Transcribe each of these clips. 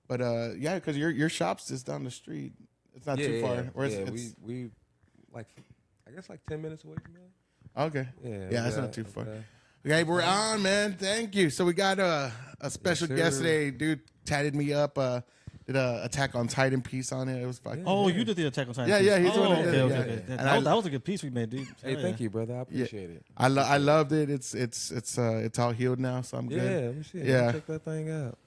But yeah, because your shop's just down the street. It's not too far. We like I guess like 10 minutes away from there. Okay. Yeah, that's not too far. Okay. Okay, we're on, man. Thank you. So we got a special guest today. Dude tatted me up. Did a Attack on Titan piece on it. It was fucking. Oh, you did the Attack on Titan. Yeah, piece. yeah, he's the one that did it. Okay. That was a good piece we made, dude. Hey, thank you, brother. I appreciate it. I loved it. It's all healed now, so I'm good. Yeah, let me see. Yeah. Check that thing out.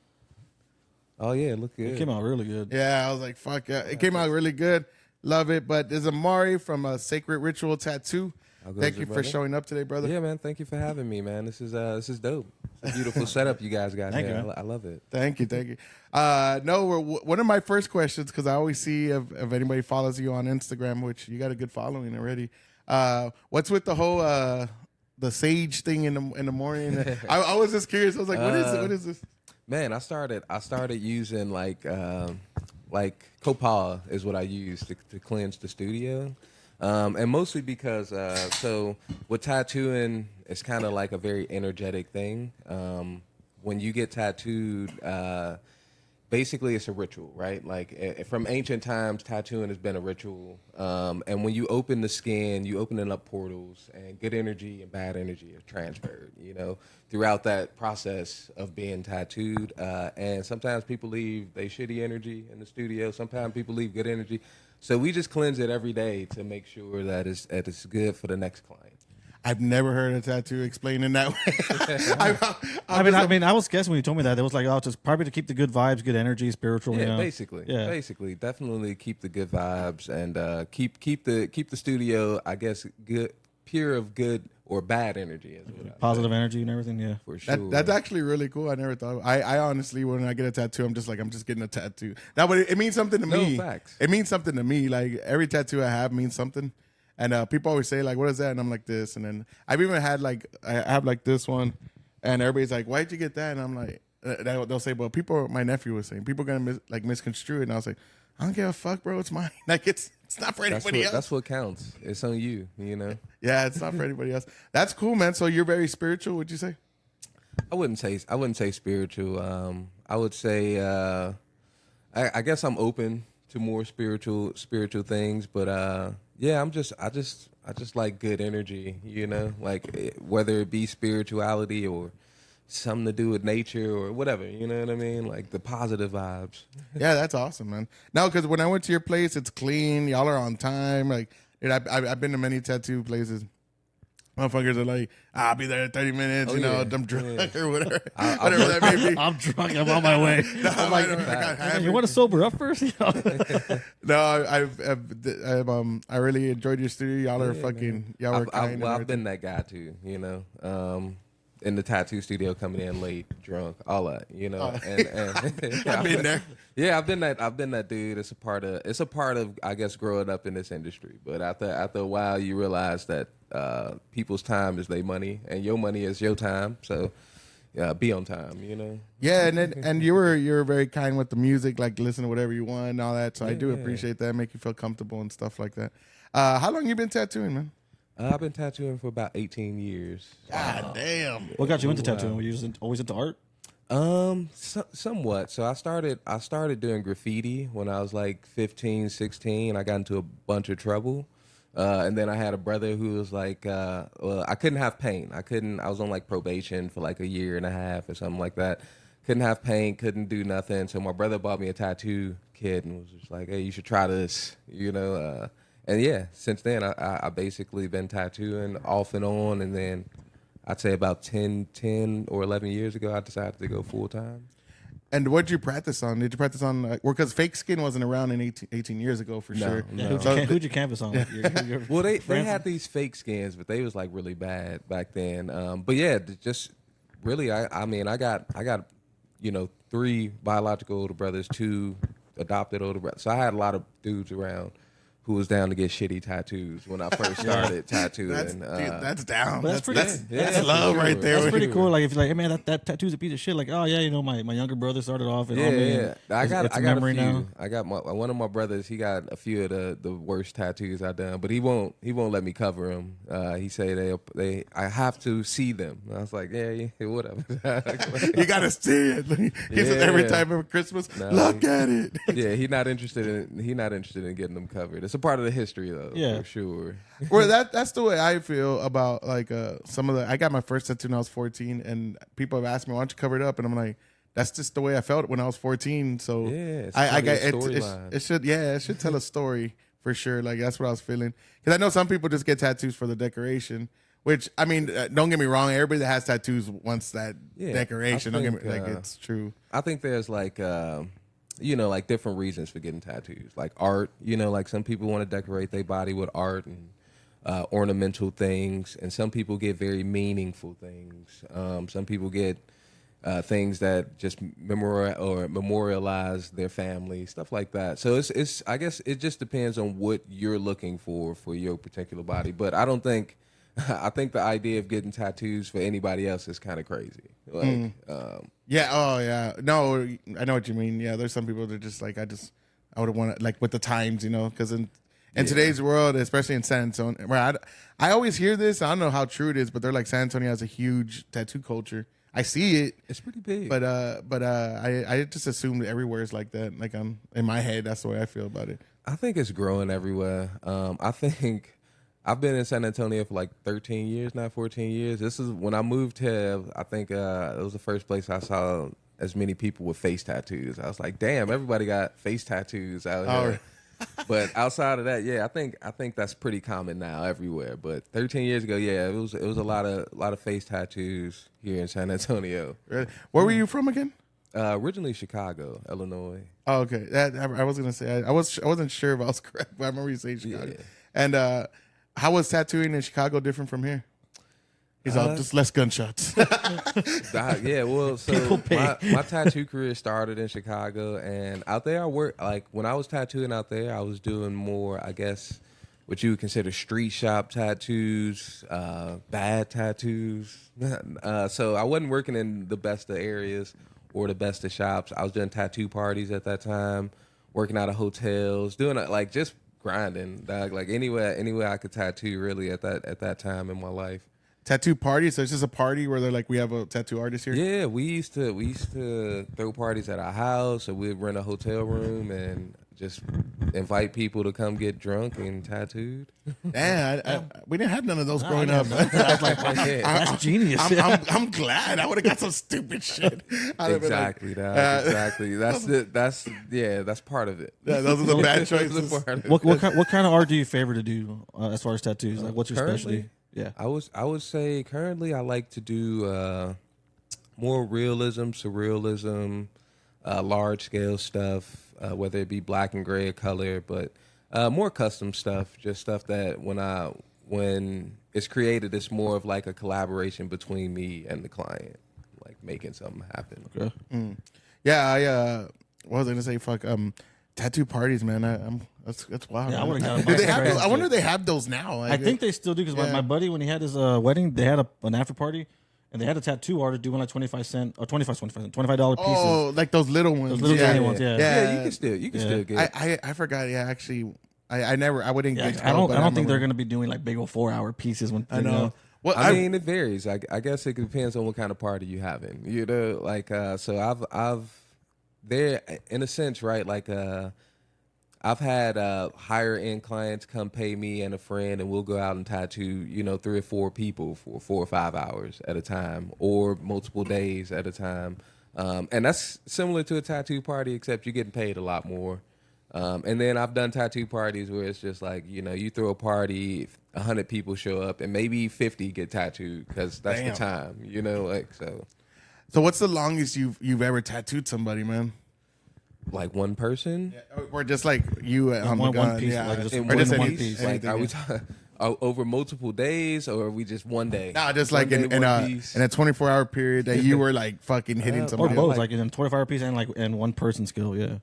Oh yeah, look good. It came out really good. Yeah, I was like, fuck yeah. It came out really good. Love it. But there's Emari from Sacred Ritual Tattoo. Thank you for showing up today, brother. Yeah, man. Thank you for having me, man. This is dope. It's a beautiful setup you guys got Thank here. you. I love it. Thank you. One of my first questions, because I always see if anybody follows you on Instagram, which you got a good following already. What's with the whole the sage thing in the morning? I was just curious. I was like, what is this? Man, I started using like copal is what I use to cleanse the studio. And mostly because, so with tattooing, it's kind of like a very energetic thing. When you get tattooed, basically it's a ritual, right? Like from ancient times, tattooing has been a ritual. And when you open the skin, you opening up portals, and good energy and bad energy is transferred, throughout that process of being tattooed. And sometimes people leave they shitty energy in the studio. Sometimes people leave good energy. So we just cleanse it every day to make sure that it's good for the next client. I've never heard a tattoo explained in that way. I was guessing when you told me that it was like, oh, just probably to keep the good vibes, good energy, spiritual. Yeah, basically, definitely keep the good vibes and keep the studio, I guess, good, pure of good or bad energy, positive energy and everything. Yeah, for sure. That's actually really cool. I never thought. I honestly, when I get a tattoo, I'm just getting a tattoo. Now, but it means something to me. No facts. It means something to me. Like every tattoo I have means something. And people always say like, "What is that?" And I'm like this. And then I've even had I have like this one, and everybody's like, "Why'd you get that?" And I'm like, they'll say, "Well, people." My nephew was saying people are gonna misconstrue it. And I was like, "I don't give a fuck, bro. It's mine. Like it's not for anybody else. That's what counts. It's on you. Yeah, it's not for anybody else. That's cool, man. So you're very spiritual, would you say? I wouldn't say spiritual. I would say I guess I'm open to more spiritual things, but yeah, I just like good energy, like whether it be spirituality or something to do with nature or whatever, you know what I mean? Like the positive vibes. Yeah, that's awesome, man. No, because when I went to your place, it's clean. Y'all are on time. Like, dude, I've been to many tattoo places. Motherfuckers are like, I'll be there in 30 minutes, I'm drunk or whatever. Whatever that may be. I'm drunk. I'm on my way. No, I'm like, you want to sober up first? No, I really enjoyed your studio. Y'all are y'all were kind. I've been that guy too, in the tattoo studio, coming in late, drunk, all that, And I've been there. Yeah, I've been that dude. It's a part of I guess growing up in this industry. But after a while, you realize that people's time is their money, and your money is your time. So be on time, Yeah, and you were very kind with the music, like listen to whatever you want and all that. So I do appreciate that, make you feel comfortable and stuff like that. How long you been tattooing, man? I've been tattooing for about 18 years. God damn. What got you into tattooing? Were you always into art? Somewhat. So I started doing graffiti when I was like 15, 16. I got into a bunch of trouble. And then I had a brother who was like, I couldn't have paint. I was on like probation for like a year and a half or something like that. Couldn't have paint, couldn't do nothing. So my brother bought me a tattoo kit and was just like, hey, you should try this, And yeah, since then I basically been tattooing off and on. And then I'd say about 10 or 11 years ago, I decided to go full time. And what did you practice on? Did you practice on, because fake skin wasn't around in 18 years ago for sure. No. Who'd you canvas on? Your well, they had these fake skins, but they was like really bad back then. But yeah, just really, I got 3 biological older brothers, 2 adopted older brothers. So I had a lot of dudes around who was down to get shitty tattoos when I first started tattooing. That's down. But That's that's love for right sure. there. That's pretty cool. Like if you're like, hey man, that tattoo's a piece of shit. Like, oh yeah, my younger brother started off. And I got a a memory few. now. I got one of my brothers. He got a few of the worst tattoos I've done, but he won't let me cover them. He say I have to see them. And I was like, yeah, whatever. You gotta see it. He says every time of Christmas, look at it. Yeah, he's not interested in getting them covered. It's a part of the history though, Yeah. for sure. Well, that's the way I feel about like some of the. I got my first tattoo when I was 14, and people have asked me, "Why don't you cover it up?" And I'm like, "That's just the way I felt when I was 14." So Yeah, it's I part of got your it. storyline. It should tell a story for sure. Like that's what I was feeling because I know some people just get tattoos for the decoration. Which I mean, don't get me wrong. Everybody that has tattoos wants that decoration. Don't get me like it's true. I think there's like like different reasons for getting tattoos, like art. Like some people want to decorate their body with art and ornamental things, and some people get very meaningful things. Some people get things that just memorialize their family, stuff like that. So it's I guess it just depends on what you're looking for your particular body. But I don't think I think the idea of getting tattoos for anybody else is kind of crazy. Like, Yeah. Oh, yeah. No, I know what you mean. Yeah, there's some people that are just like I would want to like with the times, because in today's world, especially in San Antonio, where I always hear this. I don't know how true it is, but they're like San Antonio has a huge tattoo culture. I see it. it's pretty big. But I just assume that everywhere is like that. Like in my head, that's the way I feel about it. I think it's growing everywhere. I think I've been in San Antonio for like 13 years now, 14 years. This is when I moved here. I think it was the first place I saw as many people with face tattoos. I was like, damn, everybody got face tattoos out here. But outside of that, yeah, I think that's pretty common now everywhere. But 13 years ago, yeah, it was a lot of face tattoos here in San Antonio. Really? Where were you from again? Originally Chicago, Illinois. Oh, okay. I was gonna say I wasn't sure if I was correct, but I remember you saying Chicago. Yeah. And how was tattooing in Chicago different from here? He's all just less gunshots. Yeah, well, so my tattoo career started in Chicago, and out there I worked, like when I was tattooing out there, I was doing more, I guess, what you would consider street shop tattoos, bad tattoos. So I wasn't working in the best of areas or the best of shops. I was doing tattoo parties at that time, working out of hotels, doing like just grinding, dog. Like anywhere I could tattoo really at that time in my life. Tattoo party? So it's just a party where they're like, we have a tattoo artist here? Yeah, we used to throw parties at our house, or we'd rent a hotel room and just invite people to come get drunk and tattooed. Damn, we didn't have none of those growing up. I was like, that's genius. I'm glad. I would have got some stupid shit. Exactly, exactly. That's part of it. Yeah, those are the bad choices. What kind of art do you favor to do as far as tattoos? Like, what's your Currently? specialty? Yeah, I would say currently I like to do more realism, surrealism, large scale stuff, whether it be black and gray or color, but more custom stuff, just stuff that when it's created, it's more of like a collaboration between me and the client, like making something happen. okay. Yeah, what was I gonna say? Fuck, tattoo parties, man. That's wild. Yeah, I man. would've got a Do they bunch have of those? I wonder if they have those now. I think they still do because my buddy, when he had his wedding, they had an after party, and they had a tattoo artist doing like $25 pieces. Oh, like those little ones. Those little tiny ones, yeah. Yeah, you can still get. I forgot. Yeah, actually, I wouldn't Yeah, get. I don't think they're gonna be doing like big old 4-hour pieces when I know. Well, I mean, it varies. I guess it depends on what kind of party you having. Like so I've there in a sense, right? Like I've had higher end clients come pay me and a friend, and we'll go out and tattoo 3 or 4 people for 4 or 5 hours at a time, or multiple days at a time. And that's similar to a tattoo party, except you're getting paid a lot more. And then I've done tattoo parties where it's just like, you throw a party, 100 people show up, and maybe 50 get tattooed because that's the time, like so. So what's the longest you've ever tattooed somebody, man? Like one person? Yeah, or just like you on the gun. One piece, Yeah. like just Or one just piece. Like, anything, are we yeah. over multiple days, or are we just one day? Nah, just like in a 24-hour period that you were like fucking hitting Or somebody. both, like in a 25-hour piece and one person skill. Yeah.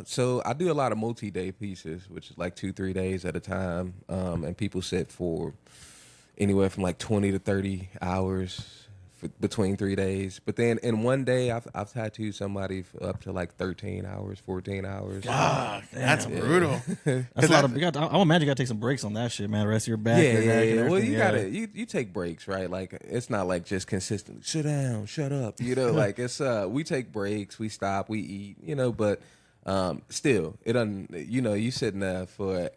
So I do a lot of multi-day pieces, which is like 2-3 days at a time, and people sit for anywhere from like 20 to 30 hours between 3 days. But then in one day, I've tattooed somebody for up to like 13 hours, 14 hours. Fuck, that's brutal. That's a lot of. I imagine you got to take some breaks on that shit, man. The rest of your back. Yeah, your neck, and Well, everything, you gotta you take breaks, right? Like it's not like just consistently sit down, shut up. You know, like it's we take breaks, we stop, we eat. You know, but still, it doesn't. You know, you sitting there for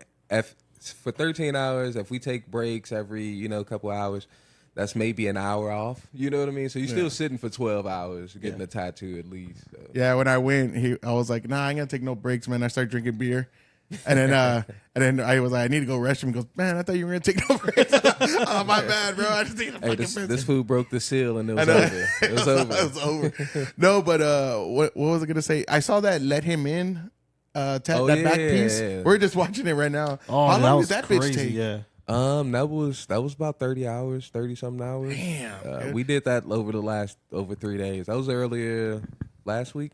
13 hours. If we take breaks every couple hours, that's maybe an hour off. You know what I mean? So you're still sitting for 12 hours getting a tattoo at least. So. Yeah, when I went, I was like, nah, I ain't gonna take no breaks, man. I started drinking beer. And then I was like, I need to go restroom. He goes, man, I thought you were gonna take no breaks. Oh, my bad, bro. I just need to this food broke the seal and it was over. It was over. It was over. No, but what was I gonna say? I saw that Let Him In that back piece. Yeah. We're just watching it right now. Oh, how long was did that crazy, bitch take? Yeah. That was about 30 hours, 30 something hours. Damn. We did that over 3 days. That was earlier last week.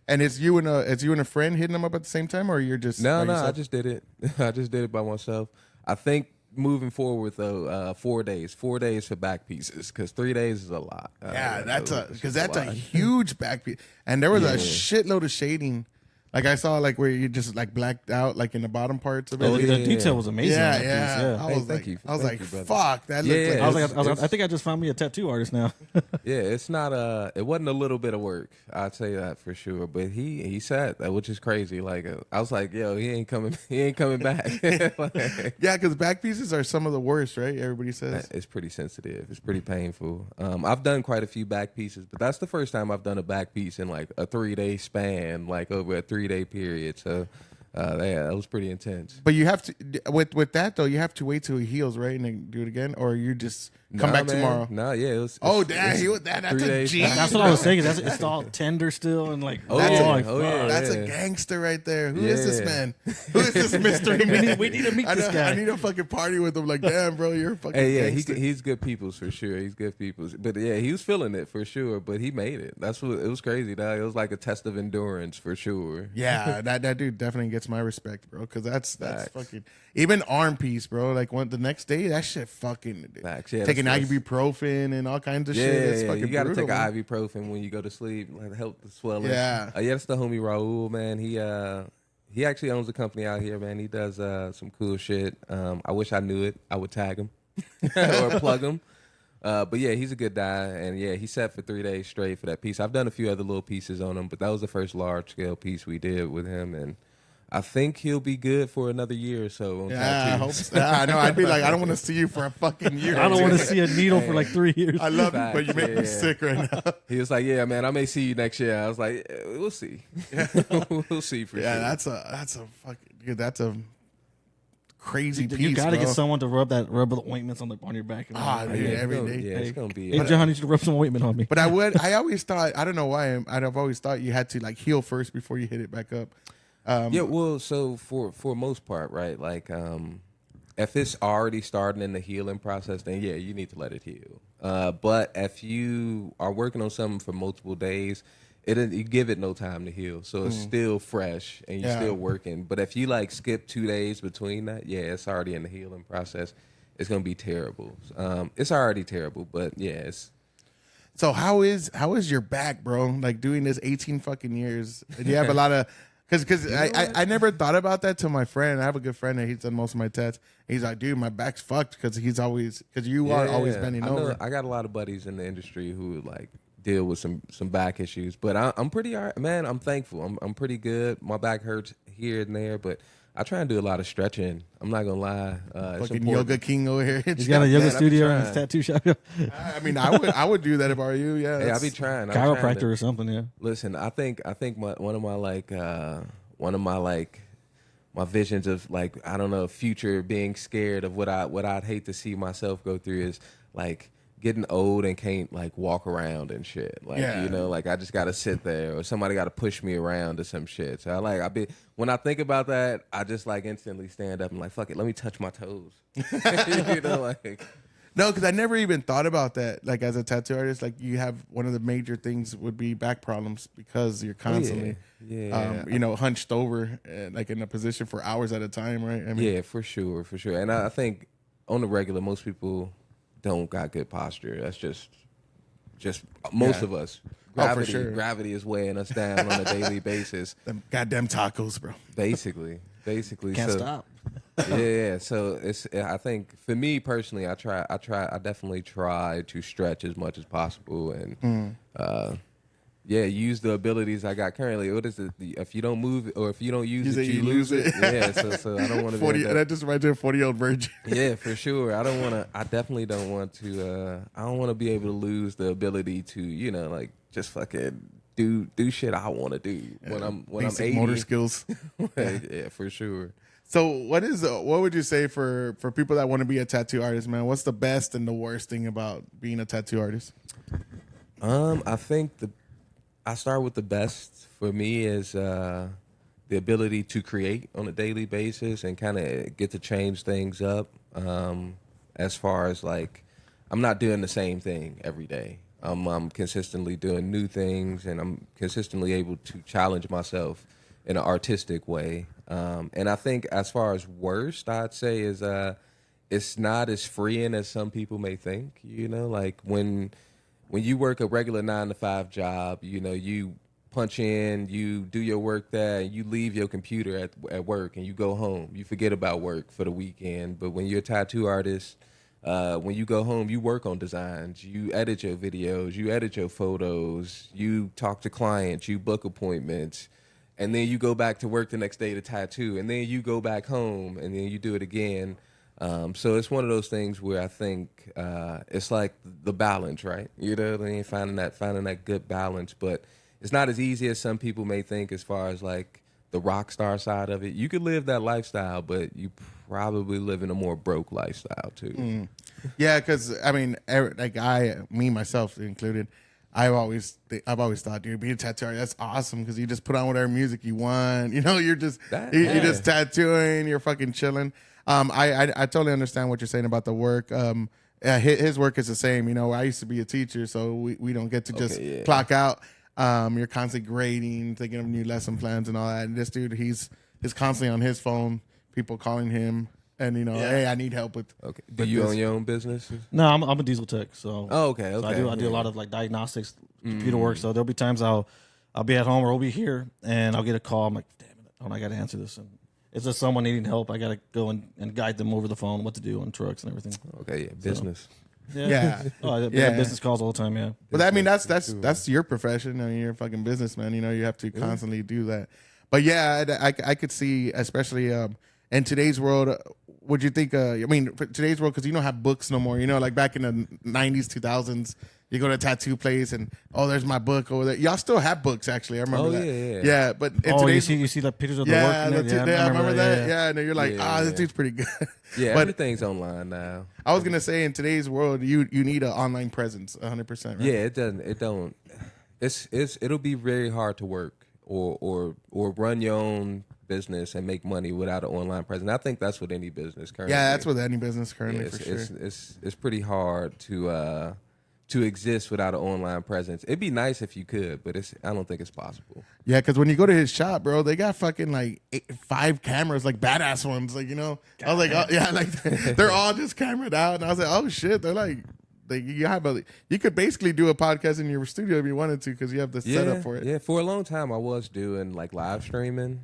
And it's you and a friend hitting them up at the same time, or you're just No, by yourself? I just did it. I just did it by myself. I think moving forward though, 4 days for back pieces, because 3 days is a lot. Yeah, that's a huge back piece, and there was a shitload of shading. Like I saw, like where you just like blacked out, like in the bottom parts of it. Oh, the detail was amazing. on that piece, Yeah. I was thank you. I was Thank like, you, brother. fuck, that looked Yeah, like. I think I just found me a tattoo artist now. Yeah, it's not it wasn't a little bit of work. I'd say that for sure. But he said that, which is crazy. Like I was like, yo, he ain't coming back. Like, Yeah, because back pieces are some of the worst, right? Everybody says. it's pretty sensitive. It's pretty painful. I've done quite a few back pieces, but that's the first time I've done a back piece in like a 3-day span, like over a 3-day period. So, yeah, that was pretty intense. But you have to with that though. You have to wait till he heals, right, and then do it again, or you just come back tomorrow. No, yeah, it was. Oh damn, he was that. That's 3 a days. G. That's what I was saying. It's all tender still and like. That's a gangster right there. Who is this man? Who is this mystery? we need to meet this guy. I need a fucking party with him. Like, damn, bro, you're a fucking. Hey, yeah, gangster. he's good people's for sure. He's good people's, but yeah, he was feeling it for sure. But he made it. That's what it was crazy, dog. It was like a test of endurance for sure. Yeah, that dude definitely gets my respect, bro. Because that's fucking even arm piece, bro. Like the next day, that shit fucking taking ibuprofen and all kinds of shit. It's fucking you got to brutal, take man. an ibuprofen when you go to sleep, like help the swelling. Yeah, that's the homie Raul, man. He actually owns a company out here, man. He does some cool shit. I wish I knew it. I would tag him or plug him. But yeah, he's a good guy, and yeah, he sat for 3 days straight for that piece. I've done a few other little pieces on him, but that was the first large scale piece we did with him, and I think he'll be good for another year or so. I hope so. I know. I'd be like, I don't want to see you for a fucking year. I don't want to see a needle for like 3 years. I love you, but you make me sick right now. He was like, "Yeah, man, I may see you next year." I was like, "We'll see. We'll see for sure." Yeah, that's a fucking dude. That's a crazy piece. You gotta bro. get someone to rub the ointments on your back. Dude, Yeah, every day. Yeah, it's gonna be. Hey, John, I need you to rub some ointment on me. But I always thought, I don't know why, I've always thought you had to like heal first before you hit it back up. Yeah, well, so for most part, right? Like, if it's already starting in the healing process, then yeah, you need to let it heal. But if you are working on something for multiple days, you give it no time to heal, so it's still fresh and you're still working. But if you like skip 2 days between that, yeah, it's already in the healing process. It's gonna be terrible. It's already terrible, but yeah, it's. So how is your back, bro? Like doing this 18 fucking years. Do you have a lot of because I never thought about that till my friend. I have a good friend that he's done most of my tats. He's like, dude, my back's fucked because you are always bending over. I got a lot of buddies in the industry who like deal with some back issues, but I'm pretty all right, man. I'm thankful. I'm pretty good. My back hurts here and there, but I try and do a lot of stretching. I'm not gonna lie. Fucking yoga king over here. He's got a yoga studio and his tattoo shop. I mean, I would do that if I were you. Yeah, hey, I be trying. Chiropractor or something. Yeah. Listen, I think one of my visions of like, I don't know, future being scared of what I'd hate to see myself go through is like getting old and can't like walk around and shit. Like, you know, like I just gotta sit there or somebody gotta push me around or some shit. So when I think about that, I just like instantly stand up and like, fuck it, let me touch my toes. You know, like No, because I never even thought about that. Like as a tattoo artist, like you have one of the major things would be back problems because you're constantly, hunched over, like in a position for hours at a time, right? I mean, Yeah, for sure. And I think on the regular, most people don't got good posture. That's just most of us. For sure. Gravity is weighing us down on a daily basis. them goddamn tacos, bro. Basically. Can't stop. Yeah. So I think for me personally, I definitely try to stretch as much as possible and use the abilities I got currently. What is it? If you don't move or if you don't use it, you lose it. Yeah. So I don't want to 40. That just reminds me of 40-year-old virgin. Yeah, for sure. I definitely don't want to. I don't want to be able to lose the ability to, like just fucking do shit I want to do when I'm 80. Motor skills. Yeah, for sure. So what would you say for people that want to be a tattoo artist, man? What's the best and the worst thing about being a tattoo artist? I think I start with the best for me is the ability to create on a daily basis and kind of get to change things up. As far as like, I'm not doing the same thing every day. I'm consistently doing new things, and I'm consistently able to challenge myself in an artistic way. And I think as far as worst, I'd say is it's not as freeing as some people may think. Like when you work a regular 9-to-5 job, you punch in, you do your work there, you leave your computer at work, and you go home. You forget about work for the weekend. But when you're a tattoo artist, when you go home, you work on designs, you edit your videos, you edit your photos, you talk to clients, you book appointments, and then you go back to work the next day to tattoo, and then you go back home, and then you do it again. So it's one of those things where I think it's like the balance, right? Finding that good balance, but it's not as easy as some people may think as far as like the rock star side of it. You could live that lifestyle, but you probably live in a more broke lifestyle too. Yeah, because I mean, me myself included, I've always thought, dude, being a tattoo artist, that's awesome because you just put on whatever music you want. You're just you're just tattooing, you're fucking chilling. I totally understand what you're saying about the work. His work is the same. I used to be a teacher, so we don't get to just clock out. You're constantly grading, thinking of new lesson plans and all that. And this dude, he's constantly on his phone, people calling him, and hey, I need help with. Okay. Do you own your own business? No, I'm a diesel tech, so. Oh, okay. So I do a lot of like diagnostics, computer work. So there'll be times I'll be at home or I'll be here, and I'll get a call. I'm like, damn it, I got to answer this. And it's just someone needing help. I got to go and guide them over the phone what to do on trucks and everything. Okay, yeah, business. Yeah. Business calls all the time. Yeah. But I mean, that's your profession. I mean, you're a fucking businessman. You have to constantly do that. But yeah, I could see, especially in today's world. Would you think? For today's world, because you don't have books no more. Like back in the 90s, 2000s, you go to a tattoo place and there's my book over there. Y'all still have books, actually. I remember that. Yeah. But in today's, you see the pictures of the work. I remember that. Yeah, and you're like, this dude's pretty good. Yeah, but everything's online now. I was gonna say, in today's world, you need an online presence, 100%. Right? Yeah, it doesn't. It don't. It'll be very hard to work or run your own business and make money without an online presence. I think that's with any business currently. Yeah, that's with any business currently, for sure. It's pretty hard to exist without an online presence. It'd be nice if you could, but I don't think it's possible. Yeah, because when you go to his shop, bro, they got fucking like 5 cameras, like badass ones. Like, I was like, like they're all just cameraed out, and I was like, oh shit, they're like you could basically do a podcast in your studio if you wanted to, because you have the setup for it. Yeah, for a long time I was doing like live streaming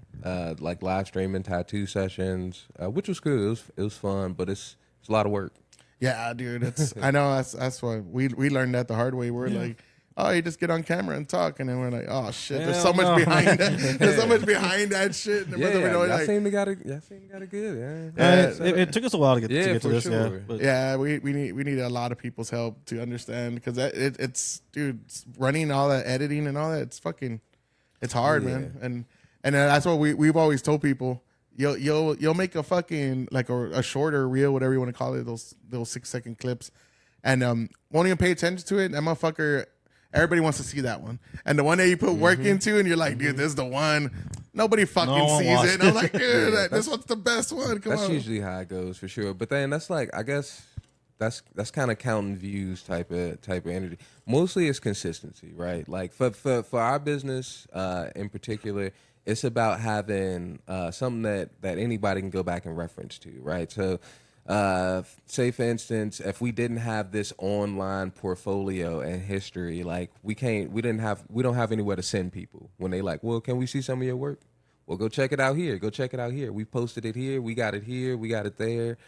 tattoo sessions, which was cool. It was fun, but it's a lot of work. Yeah, dude, I know that's why we learned that the hard way. We're like, oh, you just get on camera and talk, and then we're like, oh shit, there's so much behind that. There's so much behind that shit. I seem to got it good. It took us a while to get to this. Sure. Yeah, we need a lot of people's help to understand, because it's running all that editing and all that. It's hard, man. And that's what we've always told people. You'll make a fucking like a shorter reel, whatever you want to call it, those 6-second clips, and won't even pay attention to it. That motherfucker, everybody wants to see that one. And the one that you put work into, and you're like, dude, this is the one. Nobody fucking sees it. And I'm like, dude, this one's the best one. Come on. That's usually how it goes, for sure. But then that's like, I guess that's kind of counting views type of energy. Mostly it's consistency, right? Like for our business in particular, it's about having something that anybody can go back and reference to, right? So say for instance, if we didn't have this online portfolio and history, like we don't have anywhere to send people when they like, well, can we see some of your work? Well, go check it out here. Go check it out here. We posted it here. We got it here. We got it there.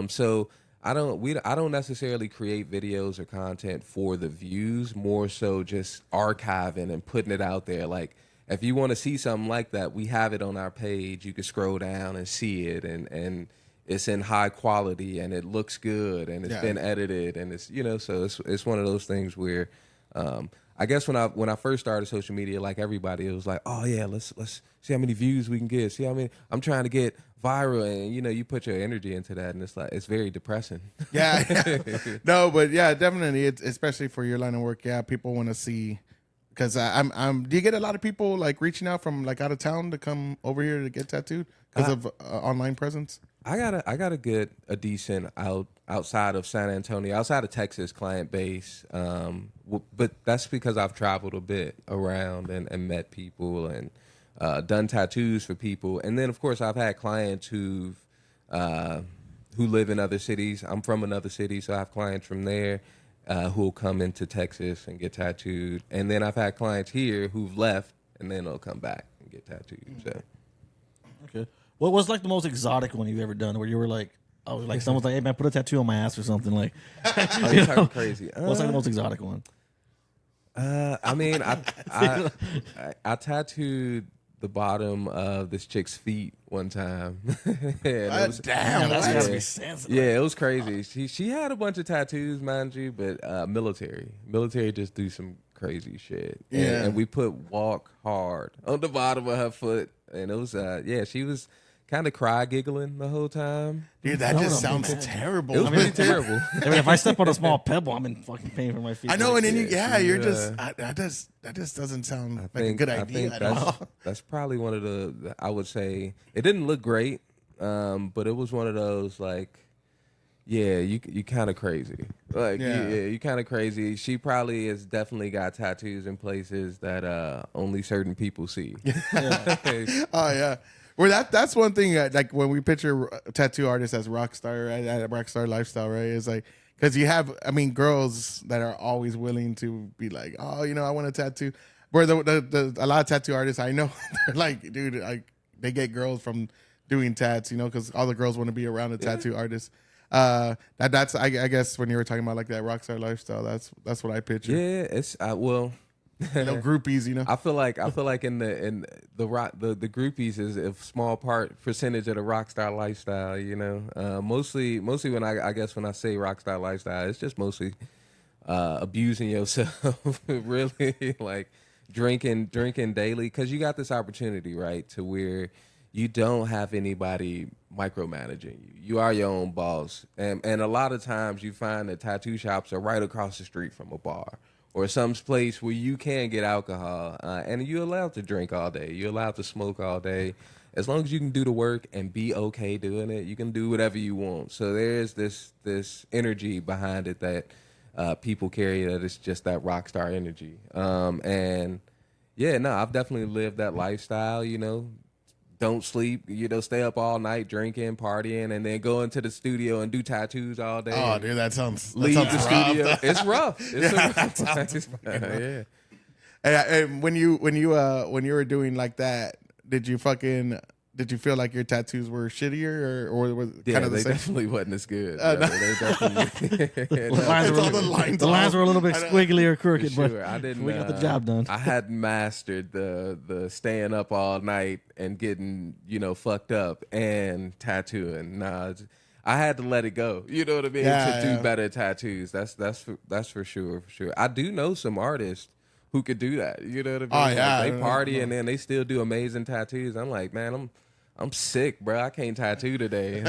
So I don't necessarily create videos or content for the views, more so just archiving and putting it out there. Like if you want to see something like that, we have it on our page. You can scroll down and see it, and it's in high quality and it looks good and it's been edited and it's so it's one of those things where I guess when I first started social media, like everybody, it was like, oh yeah, let's see how many views we can get. See how many I'm trying to get viral, and you put your energy into that, and it's very depressing. Yeah. No, but yeah, definitely. It's especially for your line of work. Yeah, people want to see. Because I'm. Do you get a lot of people like reaching out from like out of town to come over here to get tattooed because of online presence? I got a decent outside of San Antonio, outside of Texas client base, but that's because I've traveled a bit around and met people and done tattoos for people, and then of course I've had clients who live in other cities. I'm from another city, so I have clients from there who will come into Texas and get tattooed, and then I've had clients here who've left and then they'll come back and get tattooed. So. Okay. What was like the most exotic one you've ever done where you were like, oh, like someone's like, hey man, put a tattoo on my ass or something like? Oh, you're talking crazy. What's like the most exotic one? I mean, I tattooed the bottom of this chick's feet one time. Damn, that's gotta be sensitive. Yeah, it was crazy. She had a bunch of tattoos, mind you, but military just do some crazy shit. Yeah, and we put "walk hard" on the bottom of her foot, and it was she was kind of giggling the whole time. Dude, that just sounds terrible. It was pretty terrible. I mean, if I step on a small pebble, I'm in fucking pain for my feet. I know, and then you're just that just doesn't sound like a good idea at all. That's probably one of the, I would say, it didn't look great, but it was one of those like, yeah, you kind of crazy. Like, yeah, you kind of crazy. She probably has definitely got tattoos in places that only certain people see. Oh yeah. Well, that's one thing. Like when we picture tattoo artists as rock star, right? A rock star lifestyle, right? It's like because you have, I mean, girls that are always willing to be like, oh, I want a tattoo. Where a lot of tattoo artists I know, they're like, dude, they get girls from doing tats, because all the girls want to be around a tattoo artist. That's I guess when you were talking about like that rock star lifestyle, that's what I picture. Yeah, it's well. No groupies, I feel like in the rock the groupies is a small percentage of the rock star lifestyle. Mostly when I guess when I say rock star lifestyle, it's just mostly abusing yourself, really, like drinking daily, because you got this opportunity, right, to where you don't have anybody micromanaging you. You are your own boss, and a lot of times you find that tattoo shops are right across the street from a bar, or some place where you can get alcohol, and you're allowed to drink all day. You're allowed to smoke all day. As long as you can do the work and be okay doing it, you can do whatever you want. So there's this energy behind it that people carry, that it's just that rock star energy. And yeah, no, I've definitely lived that lifestyle, Don't sleep, stay up all night drinking, partying, and then go into the studio and do tattoos all day. Oh, dude, that sounds leave the rough. studio. It's rough. That sounds rough. And when you were doing like that, did you feel like your tattoos were shittier or was it kind of the they same? definitely wasn't as good. No. They definitely. The lines were a little bit squiggly or crooked, Sure, but I didn't. we got the job done. I hadn't mastered the staying up all night and getting fucked up and tattooing. Nah, I had to let it go. You know what I mean? To do better tattoos. That's for sure. For sure. I do know some artists who could do that. You know what I mean? Oh yeah, like they party and then they still do amazing tattoos. I'm like, man, I'm sick, bro. I can't tattoo today.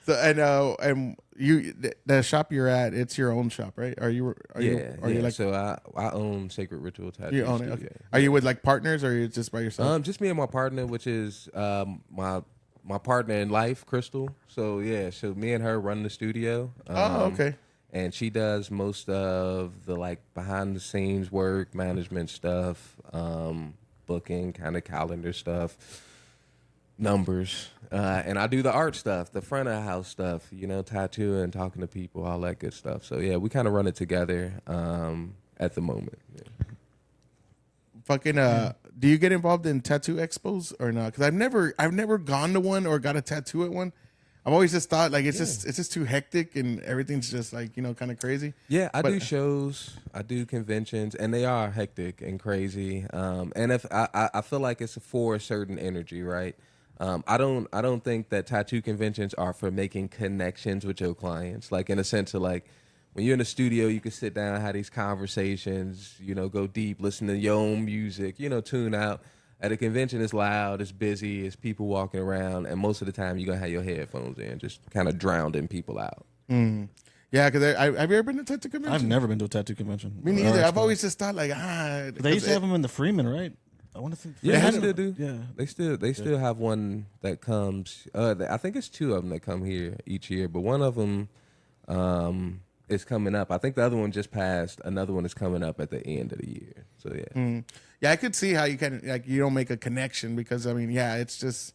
So and you the shop you're at, it's your own shop, right? Are you like, so I own Sacred Ritual Tattoo. you own it? Studio. Okay. Are you with like partners or are you just by yourself? Just me and my partner, which is my my partner in life, Crystal. So yeah, so me and her run the studio. Okay. And she does most of the like behind the scenes work, management stuff, booking, kind of calendar stuff, numbers, and I do the art stuff, the front of the house stuff, tattooing, talking to people, all that good stuff. So yeah, we kind of run it together at the moment. Yeah. Fucking do you get involved in tattoo expos or not? Because I've never gone to one or got a tattoo at one. I've always just thought like it's just too hectic and everything's just like kind of crazy. Yeah, I do shows, I do conventions, and they are hectic and crazy. And if I feel like it's for a certain energy, right? I don't think that tattoo conventions are for making connections with your clients. Like in a sense of like when you're in the studio, you can sit down, have these conversations, go deep, listen to your own music, tune out. At a convention, it's loud, it's busy, it's people walking around, and most of the time you're going to have your headphones in, just kind of drowning people out. Mm. Yeah, because have you ever been to a tattoo convention? I've never been to a tattoo convention. Me neither. I've always just thought like, They used to have them in the Freeman, right? I want to think. Yeah, they still do. Yeah. They still have one that comes, I think it's 2 of them that come here each year, but one of them is coming up. I think the other one just passed. Another one is coming up at the end of the year. So, yeah. Mm. Yeah, I could see how you can you don't make a connection because it's just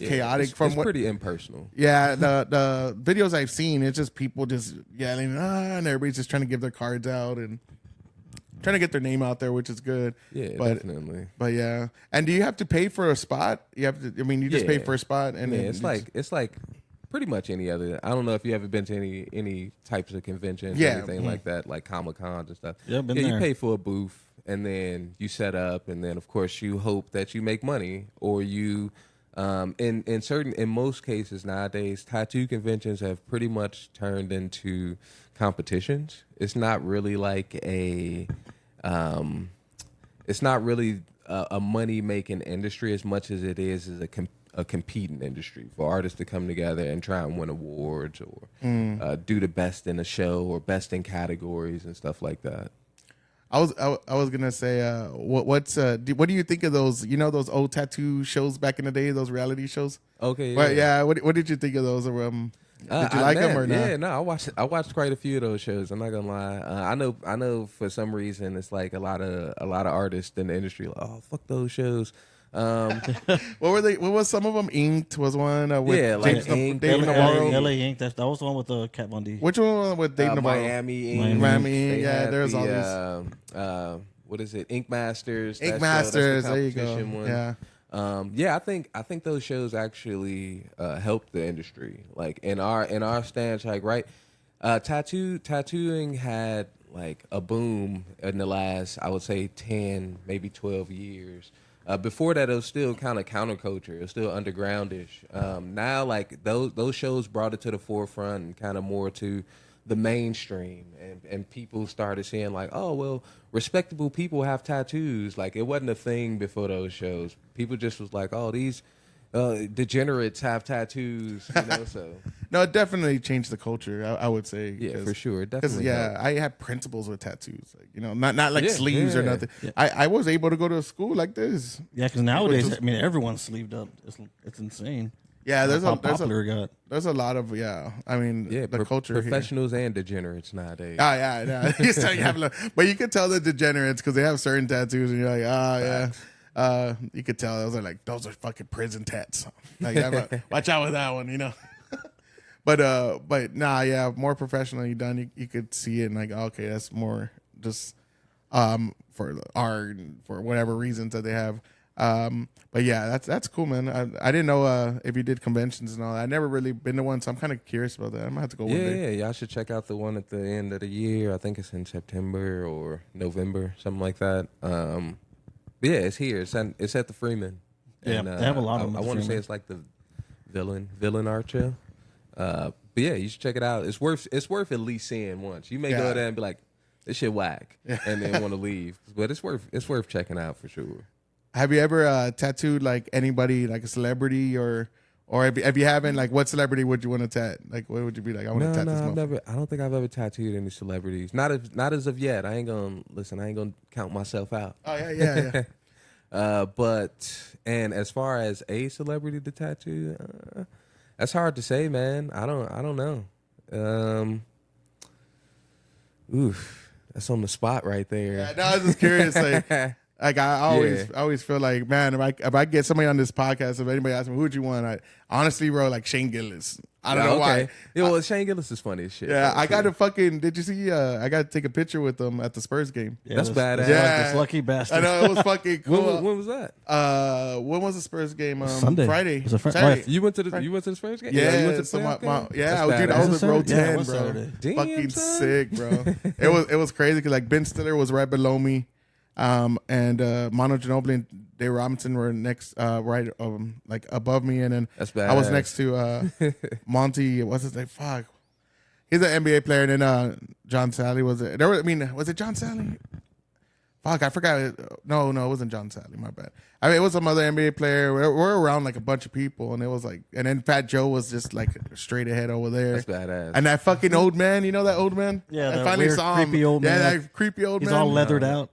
chaotic. It's pretty impersonal. Yeah, the videos I've seen, it's just people just yelling, and everybody's just trying to give their cards out and trying to get their name out there, which is good. Yeah, definitely. But yeah, and do you have to pay for a spot? You have to. I mean, you just pay for a spot, and it's like pretty much any other. I don't know if you ever been to any types of conventions or anything like that, like Comic Cons and stuff. Yeah, been there. You pay for a booth. And then you set up, and then of course you hope that you make money, or you, in most cases nowadays, tattoo conventions have pretty much turned into competitions. It's not really like it's not really a money making industry as much as it is a competing industry for artists to come together and try and win awards or do the best in a show or best in categories and stuff like that. I was gonna say, what do you think of those? Those old tattoo shows back in the day, those reality shows. Okay, but what did you think of those? Did you like them or not? Yeah, no, I watched quite a few of those shows. I'm not gonna lie. I know for some reason it's like a lot of artists in the industry like, oh, fuck those shows. What were they? What was some of them? Inked was one. With like Inked, David Navarro. LA Inked. That was the one with Kat Von D. Which one with Dave Navarro? Miami Inked. Miami. Yeah, there's all these. What is it? Ink Masters. Ink Masters. There you go. One. Yeah. I think those shows actually helped the industry. Like in our stance, like right, tattooing had like a boom in the last, I would say 10, maybe 12 years. Before that, it was still kind of counterculture. It was still undergroundish. Now, like those shows brought it to the forefront and kind of more to the mainstream, and people started seeing like, oh well, respectable people have tattoos. Like it wasn't a thing before those shows. People just was like, oh, these degenerates have tattoos, So no, it definitely changed the culture. I would say, yeah, for sure, definitely. Yeah, I had principals with tattoos, like, not like sleeves or nothing. Yeah. I was able to go to a school like this. Yeah, because nowadays, everyone's sleeved up. It's insane. Yeah, there's a lot of the culture professionals here. And degenerates nowadays. Oh yeah. But you could tell the degenerates because they have certain tattoos, and you're like, yeah. You could tell those are fucking prison tats. Like, watch out with that one, But nah, yeah, more professionally done. You could see it and like, okay, that's more just for the art and for whatever reasons that they have. But yeah, that's cool, man. I didn't know if you did conventions and all that. I never really been to one, so I'm kind of curious about that. I'm gonna have to go one day. Yeah, y'all should check out the one at the end of the year. I think it's in September or November, something like that. Yeah, it's here. It's at the Freeman. Yeah, and, they have a lot of them. I want to say it's like the villain art show. But yeah, you should check it out. It's worth at least seeing once. You may go there and be like, this shit whack, and then want to leave. But it's worth checking out for sure. Have you ever tattooed like anybody, like a celebrity, or if you haven't, like what celebrity would you want to tat? Like what would you be like? I want to tat this motherfucker. I don't think I've ever tattooed any celebrities. Not as of yet. I ain't gonna count myself out. Oh yeah. And as far as a celebrity to tattoo, that's hard to say, man. I don't know. That's on the spot right there. Yeah, no, I was just curious. Like I always feel like, man, if I get somebody on this podcast, if anybody asks me who'd you want, I honestly, bro, like Shane Gillis. I don't know why. Yeah, well, Shane Gillis is funny as shit. Yeah, I got to fucking. Did you see? I got to take a picture with them at the Spurs game. Yeah, That's badass. Yeah. This lucky bastard. I know it was fucking cool. When was that? When was the Spurs game? Sunday. Friday. Was it Saturday. You went to the Spurs game? Yeah, you went to the so playoff game? yeah, That's dude, I was badass. with row Yeah, it 10, was bro. Saturday. Damn, Fucking son. sick, bro. It was crazy because like Ben Stiller was right below me, and Manu Ginobili and Dave Robinson were next, right, like above me, and then That's I was badass. next to Monty. What's his name? Fuck, he's an NBA player, and then John Sally was it? Was it John Sally? Fuck, I forgot. No, it wasn't John Sally. My bad. I mean, it was some other NBA player. We're around like a bunch of people, and it was like, and then Fat Joe was just like straight ahead over there. That's badass. And that fucking old man, you know that old man? Yeah, I that finally weird, saw him. creepy old man. Yeah, that creepy old He's man. all leathered out.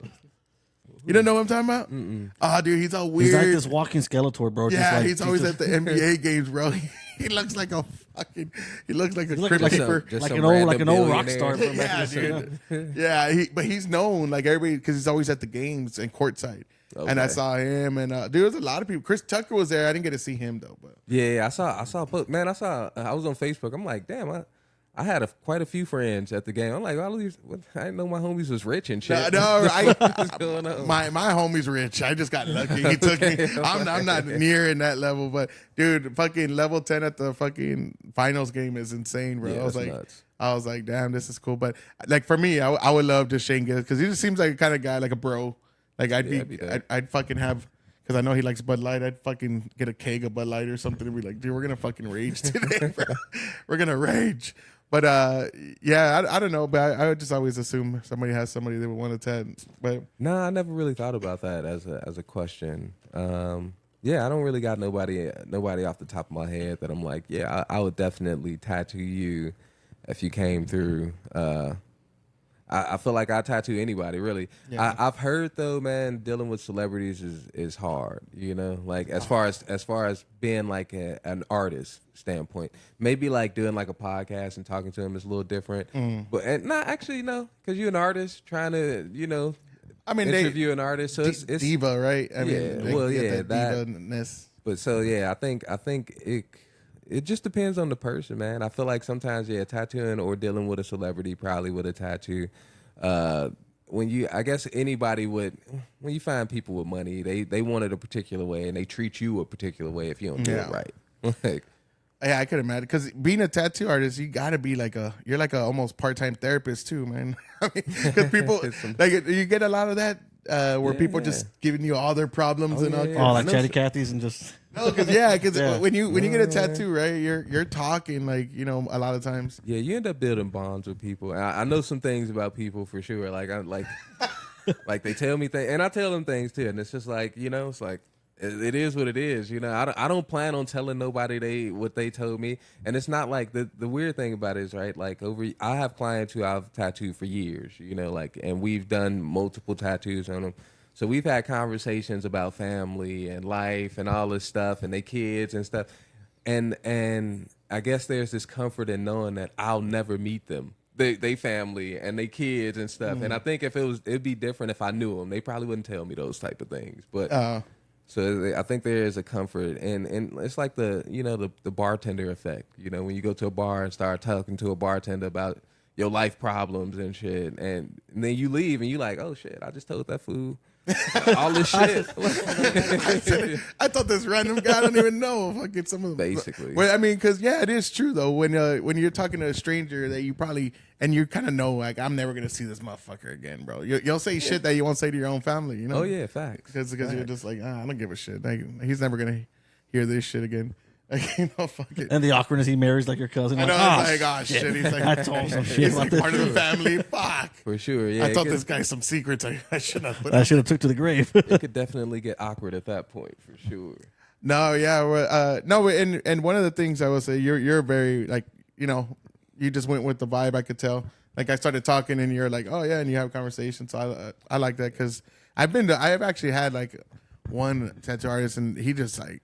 You don't know what I'm talking about? Oh, dude, he's all weird. He's like this walking Skeletor, bro. yeah, just like, he's always at the NBA games, bro. He looks like a fucking. He looks like a like- crypt like keeper. Just like some an old rock billionaire. star from Yeah, back in the dude. Yeah, but he's known like everybody because he's always at the games and courtside. And I Okay. saw him, and dude, there was a lot of people. Chris Tucker was there. I didn't get to see him though, but Yeah, I saw. Man, I was on Facebook. I'm like, damn, I had quite a few friends at the game. I'm like, I didn't know my homies was rich and shit. no, What's going on? my homie's rich. I just got lucky. He took me. I'm not near in that level, but dude, fucking level 10 at the fucking finals game is insane, bro. Yeah, I was that's like, nuts. damn, this is cool. But like for me, I would love to Shane Gillis because he just seems like a kind of guy, like a bro. Like I'd fucking have. Because I know he likes Bud Light, I'd fucking get a keg of Bud Light or something and be like, dude, we're gonna fucking rage today, bro. We're gonna rage. But yeah, I don't know, but I would just always assume somebody has somebody they would want to tat. But Nah, I never really thought about that as a question. Yeah, I don't really got nobody off the top of my head that I'm like, yeah, I would definitely tattoo you if you came through. I feel like I tattoo anybody really. Yeah. I've heard though, man, dealing with celebrities is hard. You know, like as far as being like an artist standpoint, maybe like doing like a podcast and talking to them is a little different. But not actually no, because you're an artist trying to I mean, interview an artist, so it's diva, right? I mean, Yeah, they well, get yeah, that- diva-ness. But so yeah, I think it just depends on the person, man. I feel like sometimes tattooing or dealing with a celebrity probably with a tattoo. I guess anybody when you find people with money, they want it a particular way and they treat you a particular way if you don't do it right. Like, Yeah, I could imagine because being a tattoo artist, you got to be you're like a almost part-time therapist too, man. I mean, because people like you get a lot of that where people just giving you all their problems and all. yeah. Oh, I like know Chatty so- Cathy's and just No, because Yeah. when you get a tattoo, right, you're talking like a lot of times. yeah, you end up building bonds with people. And I know some things about people for sure. Like I like like they tell me things, and I tell them things too. And it's just like it's like it is what it is. I don't plan on telling nobody what they told me. And it's not like the weird thing about it is right. Like I have clients who I've tattooed for years. And we've done multiple tattoos on them. So we've had conversations about family and life and all this stuff and their kids and stuff. And I guess there's this comfort in knowing that I'll never meet them, they family and their kids and stuff. And I think it'd be different if I knew them. They probably wouldn't tell me those type of things. But so I think there is a comfort, and it's like the bartender effect. When you go to a bar and start talking to a bartender about your life problems and shit, and then you leave and you like, oh shit, I just told that fool all this shit. I thought this random guy I don't even know. Fucking some of them. Basically. Well, I mean, because it is true though. When you're talking to a stranger that you probably and you kind of know like I'm never gonna see this motherfucker again, bro. You'll say shit that you won't say to your own family. Oh yeah, facts. Because you're just like I don't give a shit. Like, he's never gonna hear this shit again. Like, fuck it. and the awkwardness he marries like your cousin. I know, Like, it's like, shit. He's like, I told him some shit he's about like this. part of the family. Fuck. For sure, yeah. I thought it this guy some secrets I should have put. I should have took to the grave. it could definitely get awkward at that point, for sure. No, yeah, no, and one of the things I will say, you're very like, you just went with the vibe. I could tell. Like I started talking, and you're like, oh yeah, and you have conversations. So I like that because I have actually had like one tattoo artist, and he just like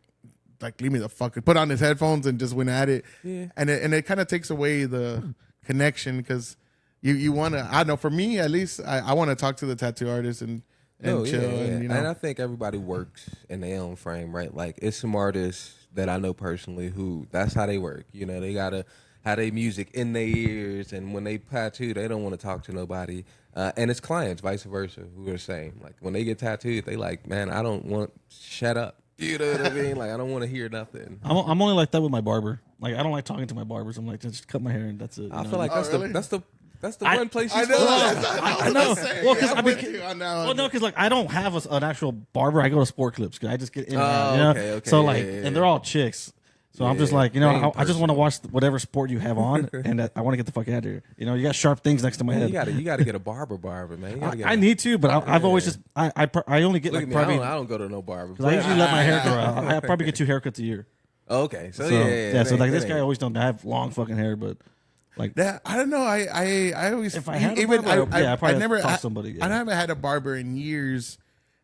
leave me the fuck, put on his headphones and just went at it. Yeah. And it kind of takes away the connection because you want to. I don't know, for me at least, I want to talk to the tattoo artist and chill. And, you know. And I think everybody works in their own frame, right? Like it's some artists that I know personally who that's how they work. You know, they gotta have their music in their ears, and when they tattoo, they don't want to talk to nobody. And it's clients, vice versa, who are the same. Like when they get tattooed, they like, man, I don't want, shut up. You know what I mean? Like I don't want to hear nothing. I'm only like that with my barber. Like I don't like talking to my barbers. I'm like, just cut my hair and that's it. I feel like that's really? the one place you I know. I know. Well, because I'm with you on that one. Well, no, because like I don't have an actual barber. I go to Sport Clips. I just get in and out. You know? Okay. So like, Yeah. and they're all chicks. So I'm just Yeah, like, you know, same I just want to watch whatever sport you have on, and I want to get the fuck out of here. You know, you got sharp things next to my head. You gotta get a barber, man. You gotta get I need to, but I've always just I only get Look like at me. probably I don't go to no barber. because I usually let my hair grow out. I probably get 2 haircuts a year. Okay, so So so like this that guy ain't- always don't have long fucking hair, but like Yeah, I don't know. I always If I had a even barber, I probably never talk to somebody, yeah. I haven't had a barber in years,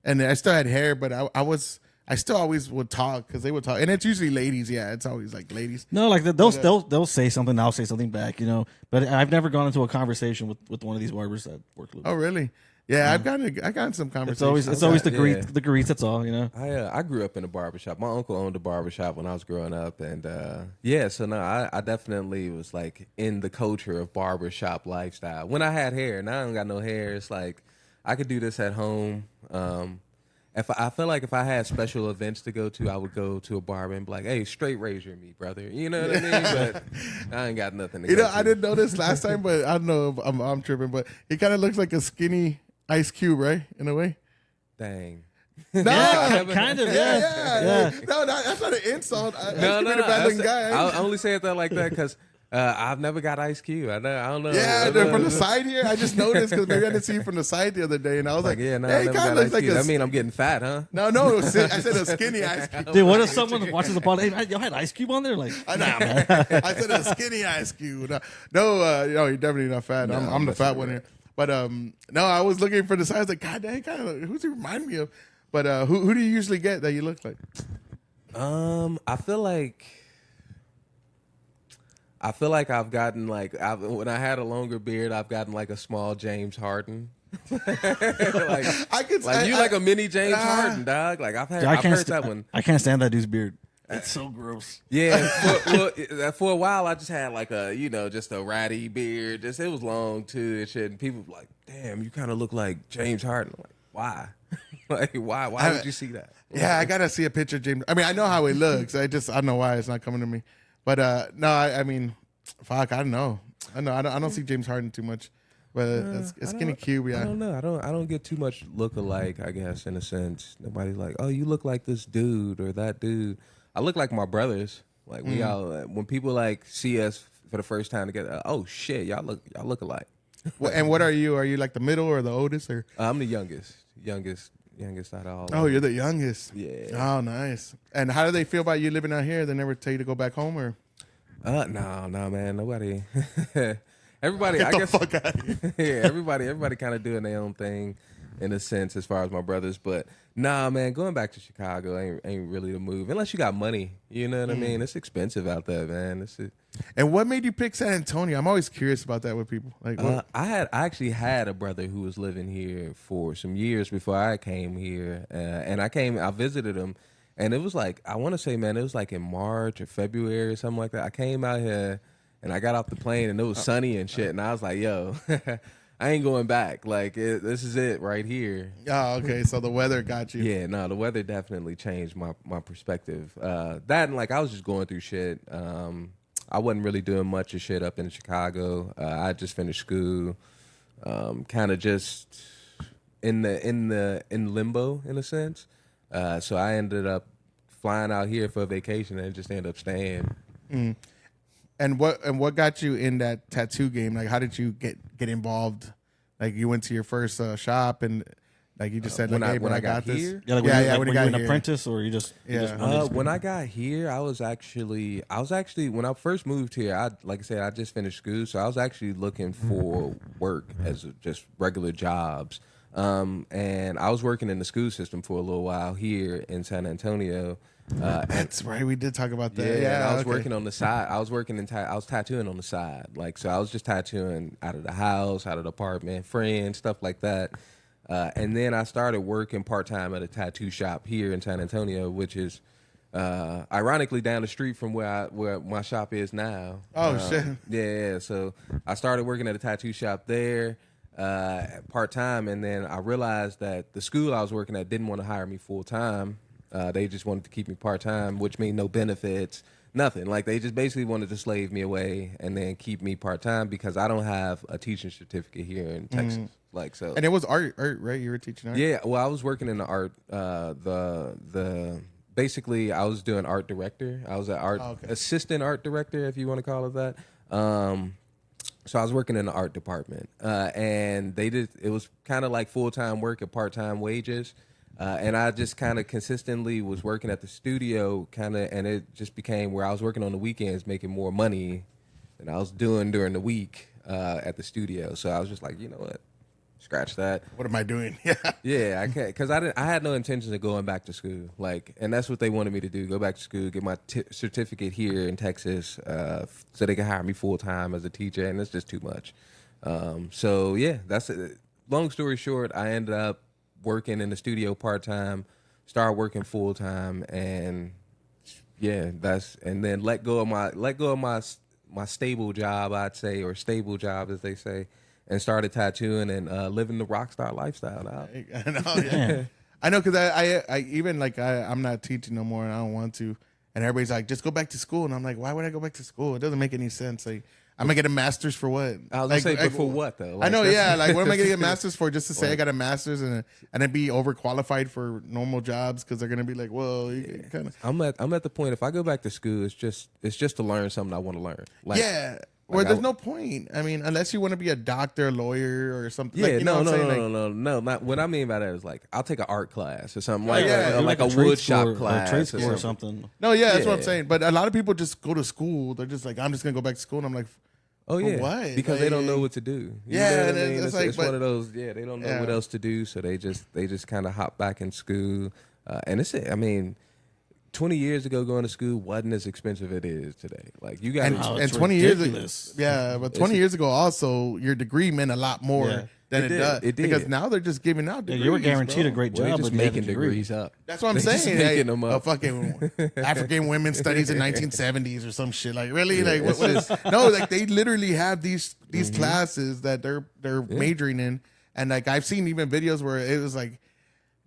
and I still had hair, but I still always would talk because they would talk, and it's usually ladies. Yeah, it's always like ladies. no, like they'll say something, I'll say something back, you know. But I've never gone into a conversation with one of these barbers at work. Oh, really? Yeah, I've gotten some conversations. It's always the Yeah. greets. That's all, you know. I grew up in a barbershop. My uncle owned a barbershop when I was growing up, and so no, I definitely was like in the culture of barbershop lifestyle. When I had hair, now I don't got no hair. It's like I could do this at home. I feel like if I had special events to go to, I would go to a barber and be like, "Hey, straight razor me, brother." You know what I mean? But I ain't got nothing to You go know, to. I didn't know this last time, but I don't know if I'm tripping, but he kind of looks like a skinny Ice Cube, right? In a way. Dang. No, Kind of, yeah. No, that's not an insult. Ice No, Cube no, ain't a bad looking that's- guy. I only say it like that because I've never got Ice Cube. I don't know. Yeah, from the side here, I just noticed because maybe I didn't see you from the side the other day, and I was like, Yeah, no, hey, I he never kind got of Ice looks like Cube. a. I mean, I'm getting fat, huh? No, I said a skinny Ice Cube. Dude, what if someone watches the pod? Hey, y'all had Ice Cube on there? Like, I said a skinny Ice Cube. No, you're definitely not fat. No, I'm the that's fat right. one here. But no, I was looking for the side. I was like, God dang, kind of who's he remind me of? But who do you usually get that you look like? I feel like I've gotten like when I had a longer beard, I've gotten like a small James Harden. like I could you like a mini James Harden, dog. Like I've heard that one. I can't stand that dude's beard. It's so gross. Yeah, for a while I just had like a just a ratty beard. It was long too and shit. And people were like, "Damn, you kind of look like James Harden." I'm like, why? Like why? Why would you see that? Yeah, I gotta see a picture of James. I mean, I know how he looks. I don't know why it's not coming to me. But no, I mean, fuck, I don't know. I don't see James Harden too much. But it's skinny cube, yeah. I don't know. I don't get too much look alike, I guess, in a sense. Nobody's like, "Oh, you look like this dude or that dude." I look like my brothers. Like we all when people like see us for the first time together, oh shit, y'all look alike. Well, and what are you? Are you like the middle or the oldest or? I'm the youngest out of all. Oh, you're the youngest. Yeah. Oh, nice. And how do they feel about you living out here? They never tell you to go back home, or? No, man, nobody. Everybody, Get I the guess. fuck out of here. Yeah, everybody kind of doing their own thing, in a sense, as far as my brothers. But nah, man, going back to Chicago ain't really the move unless you got money. You know what I mean? It's expensive out there, man. And what made you pick San Antonio? I'm always curious about that with people. Like, what? I actually had a brother who was living here for some years before I came here, and I visited him, and it was like, I want to say, man, it was like in March or February or something like that. I came out here, and I got off the plane, and it was sunny and shit, and I was like, yo, I ain't going back. Like, this is it right here. Oh, okay. So the weather got you. Yeah, no, the weather definitely changed my perspective. That and like I was just going through shit. I wasn't really doing much of shit up in Chicago. I just finished school, kind of just in limbo in a sense. So I ended up flying out here for a vacation and just ended up staying. Mm. And what got you in that tattoo game? Like, how did you get involved? Like, you went to your first shop and. Like you just said, when like, I- hey, when I got this. here? Yeah, like when were you you got an here. apprentice or you just When I got here, I was actually when I first moved here, like I said, I just finished school, so I was actually looking for work as just regular jobs. And I was working in the school system for a little while here in San Antonio. That's right. We did talk about that. Yeah, and I was okay. working on the side. I was working I was tattooing on the side. Like, so I was just tattooing out of the house, out of the apartment, friends, stuff like that. And then I started working part-time at a tattoo shop here in San Antonio, which is ironically down the street from where my shop is now. Oh, shit. Yeah, so I started working at a tattoo shop there part-time, and then I realized that the school I was working at didn't want to hire me full-time. They just wanted to keep me part-time, which means no benefits, nothing. Like, they just basically wanted to slave me away and then keep me part-time because I don't have a teaching certificate here in Texas. Like, so. And it was art, right? You were teaching art? Yeah, well, I was working in the art, basically I was doing art director. I was an assistant art director, if you want to call it that. So I was working in the art department, and it was kind of like full-time work at part-time wages. And I just kind of consistently was working at the studio, and it just became where I was working on the weekends, making more money than I was doing during the week at the studio. So I was just like, you know what, scratch that. What am I doing? Yeah. Yeah, I can't, because I had no intentions of going back to school. Like, and that's what they wanted me to do: go back to school, get my certificate here in Texas, so they can hire me full time as a teacher. And it's just too much. So yeah, that's it. Long story short, I ended up working in the studio part-time, started working full-time, and yeah, and then let go of my stable job, I'd say, or stable job as they say, and started tattooing and living the rock star lifestyle now. I know, yeah. I know, because I even, like, I'm not teaching no more, and I don't want to, and everybody's like, just go back to school, and I'm like, why would I go back to school? It doesn't make any sense. Like, I'm gonna get a master's for what? I was like, gonna say, but for what though? Like, I know, yeah. Like, what am I gonna get a master's for? Just to say I got a master's and then be overqualified for normal jobs because they're gonna be like, well, you kind of. I'm at the point. If I go back to school, it's just to learn something I want to learn. Like, yeah. Well, there's no point. I mean, unless you want to be a doctor, lawyer, or something. Yeah, like, you know no. Not, what I mean by that is, like, I'll take an art class or something, like a trade wood shop school, class, trade school or something. No, yeah, that's what I'm saying. But a lot of people just go to school. They're just like, I'm just gonna go back to school, and I'm like, oh yeah, what? Because they don't know what to do. You yeah, know what I mean? It's like, it's one of those. Yeah, they don't know what else to do, so they just kind of hop back in school, and it's it. I mean, 20 years ago, going to school wasn't as expensive as it is today. Like, you got and 20 years ago, yeah, but 20 years ago also, your degree meant a lot more than it does. It did. Because now they're just giving out degrees. Yeah, you were guaranteed a great job, just but making degrees up. That's what I'm saying. Making them up. Fucking African women studies in 1970s or some shit. Like, really? Like, what is? No, like, they literally have these classes that they're majoring in, and like, I've seen even videos where it was like,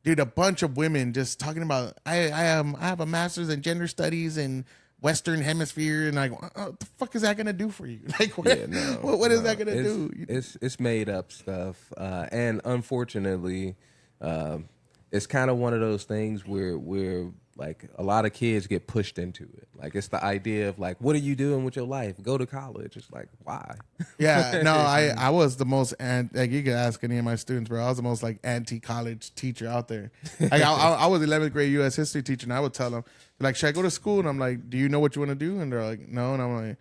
dude, a bunch of women just talking about, I have a master's in gender studies and Western Hemisphere, and like, what the fuck is that gonna do for you? Like, what is that gonna do? It's made up stuff, and unfortunately, it's kind of one of those things where like a lot of kids get pushed into it. Like, it's the idea of like, what are you doing with your life? Go to college. It's like, why? Yeah, no, I was the most, like, you could ask any of my students, bro. I was the most like anti-college teacher out there. Like, I was 11th grade U.S. history teacher, and I would tell them, like, should I go to school? And I'm like, do you know what you want to do? And they're like, no. And I'm like,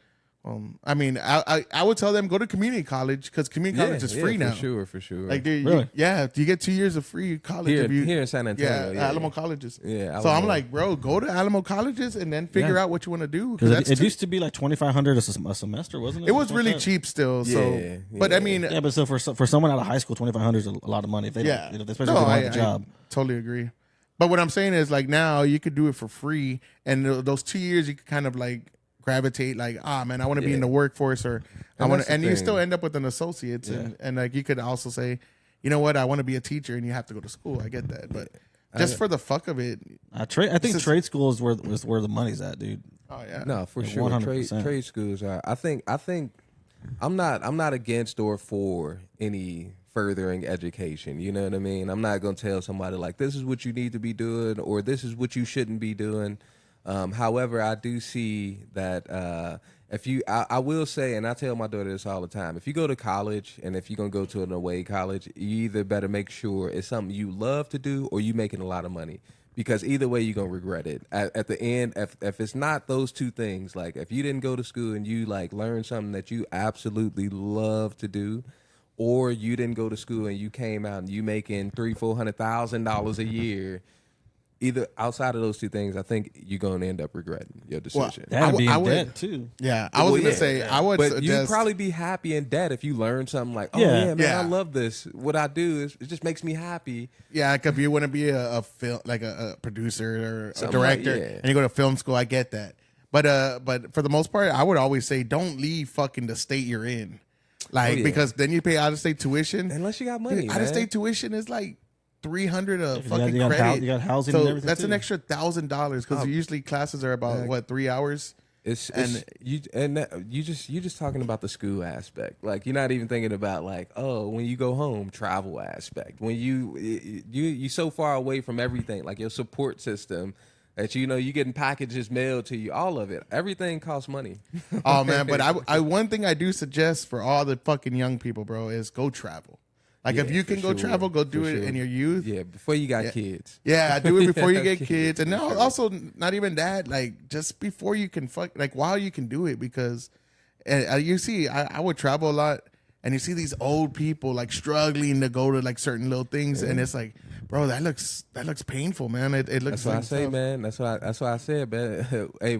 I mean, I would tell them, go to community college, because community college is free now. For sure. Like, dude, Really? You get 2 years of free college here in San Antonio. Yeah, Alamo colleges. Yeah. So I'm like, bro, go to Alamo colleges and then figure out what you want to do. Because it used to be like $2,500 a semester, wasn't it? It was really cheap still. So, but I mean, yeah, but so for someone out of high school, $2,500 is a lot of money. If they don't, especially if they don't have a job. I totally agree. But what I'm saying is, like, now you could do it for free, and those 2 years you could kind of like gravitate, like, man, I want to be in the workforce, or I want to, and you still end up with an associate's, and like, you could also say, you know what, I want to be a teacher, and you have to go to school. I get that, but just for the fuck of it, I think trade school is where the money's at, dude. Oh yeah, no, for Like sure. 100%. Trade schools are. I think I'm not against or for any furthering education. You know what I mean? I'm not gonna tell somebody like, this is what you need to be doing, or this is what you shouldn't be doing. However, I do see that I will say, and I tell my daughter this all the time, if you go to college, and if you're going to go to an away college, you either better make sure it's something you love to do, or you making a lot of money. Because either way, you're going to regret it. At the end, if it's not those two things, like if you didn't go to school and you like learn something that you absolutely love to do, or you didn't go to school and you came out and you making $300,000-$400,000 a year. Either outside of those two things, I think you're going to end up regretting your decision. That be I in would- debt too. Yeah, I was Well, gonna yeah, say I would But suggest, you'd probably be happy in debt if you learned something like, oh Yeah. yeah, man, Yeah. I love this. What I do is it just makes me happy. yeah, if you want to be a film like a producer or a Something like- director, yeah. and you go to film school, I get that. But for the most part, I would always say don't leave fucking the state you're in, like yeah. because then you pay out of state tuition. Unless you got money, Out of man. state tuition is like $300 a you fucking got credit. you got housing so and everything that's too. an extra $1,000 because usually classes are about what 3 hours. It's And- you just talking about the school aspect. Like you're not even thinking about like, oh, when you go home, travel aspect. When you so far away from everything, like your support system, that you getting packages mailed to you, all of it. Everything costs money. Oh man, but I one thing I do suggest for all the fucking young people, bro, is go travel. Like if Yeah, you for can go sure, travel, go do for it sure. in your youth. Yeah, before you got kids. Yeah, do it before you get kids, and no, also not even that. Like just before you can like while you can do it, because you see, I would travel a lot, and you see these old people like struggling to go to like certain little things, and it's like, bro, that looks painful, man. It looks. That's what I like say, tough. man. That's why I said, man. Hey,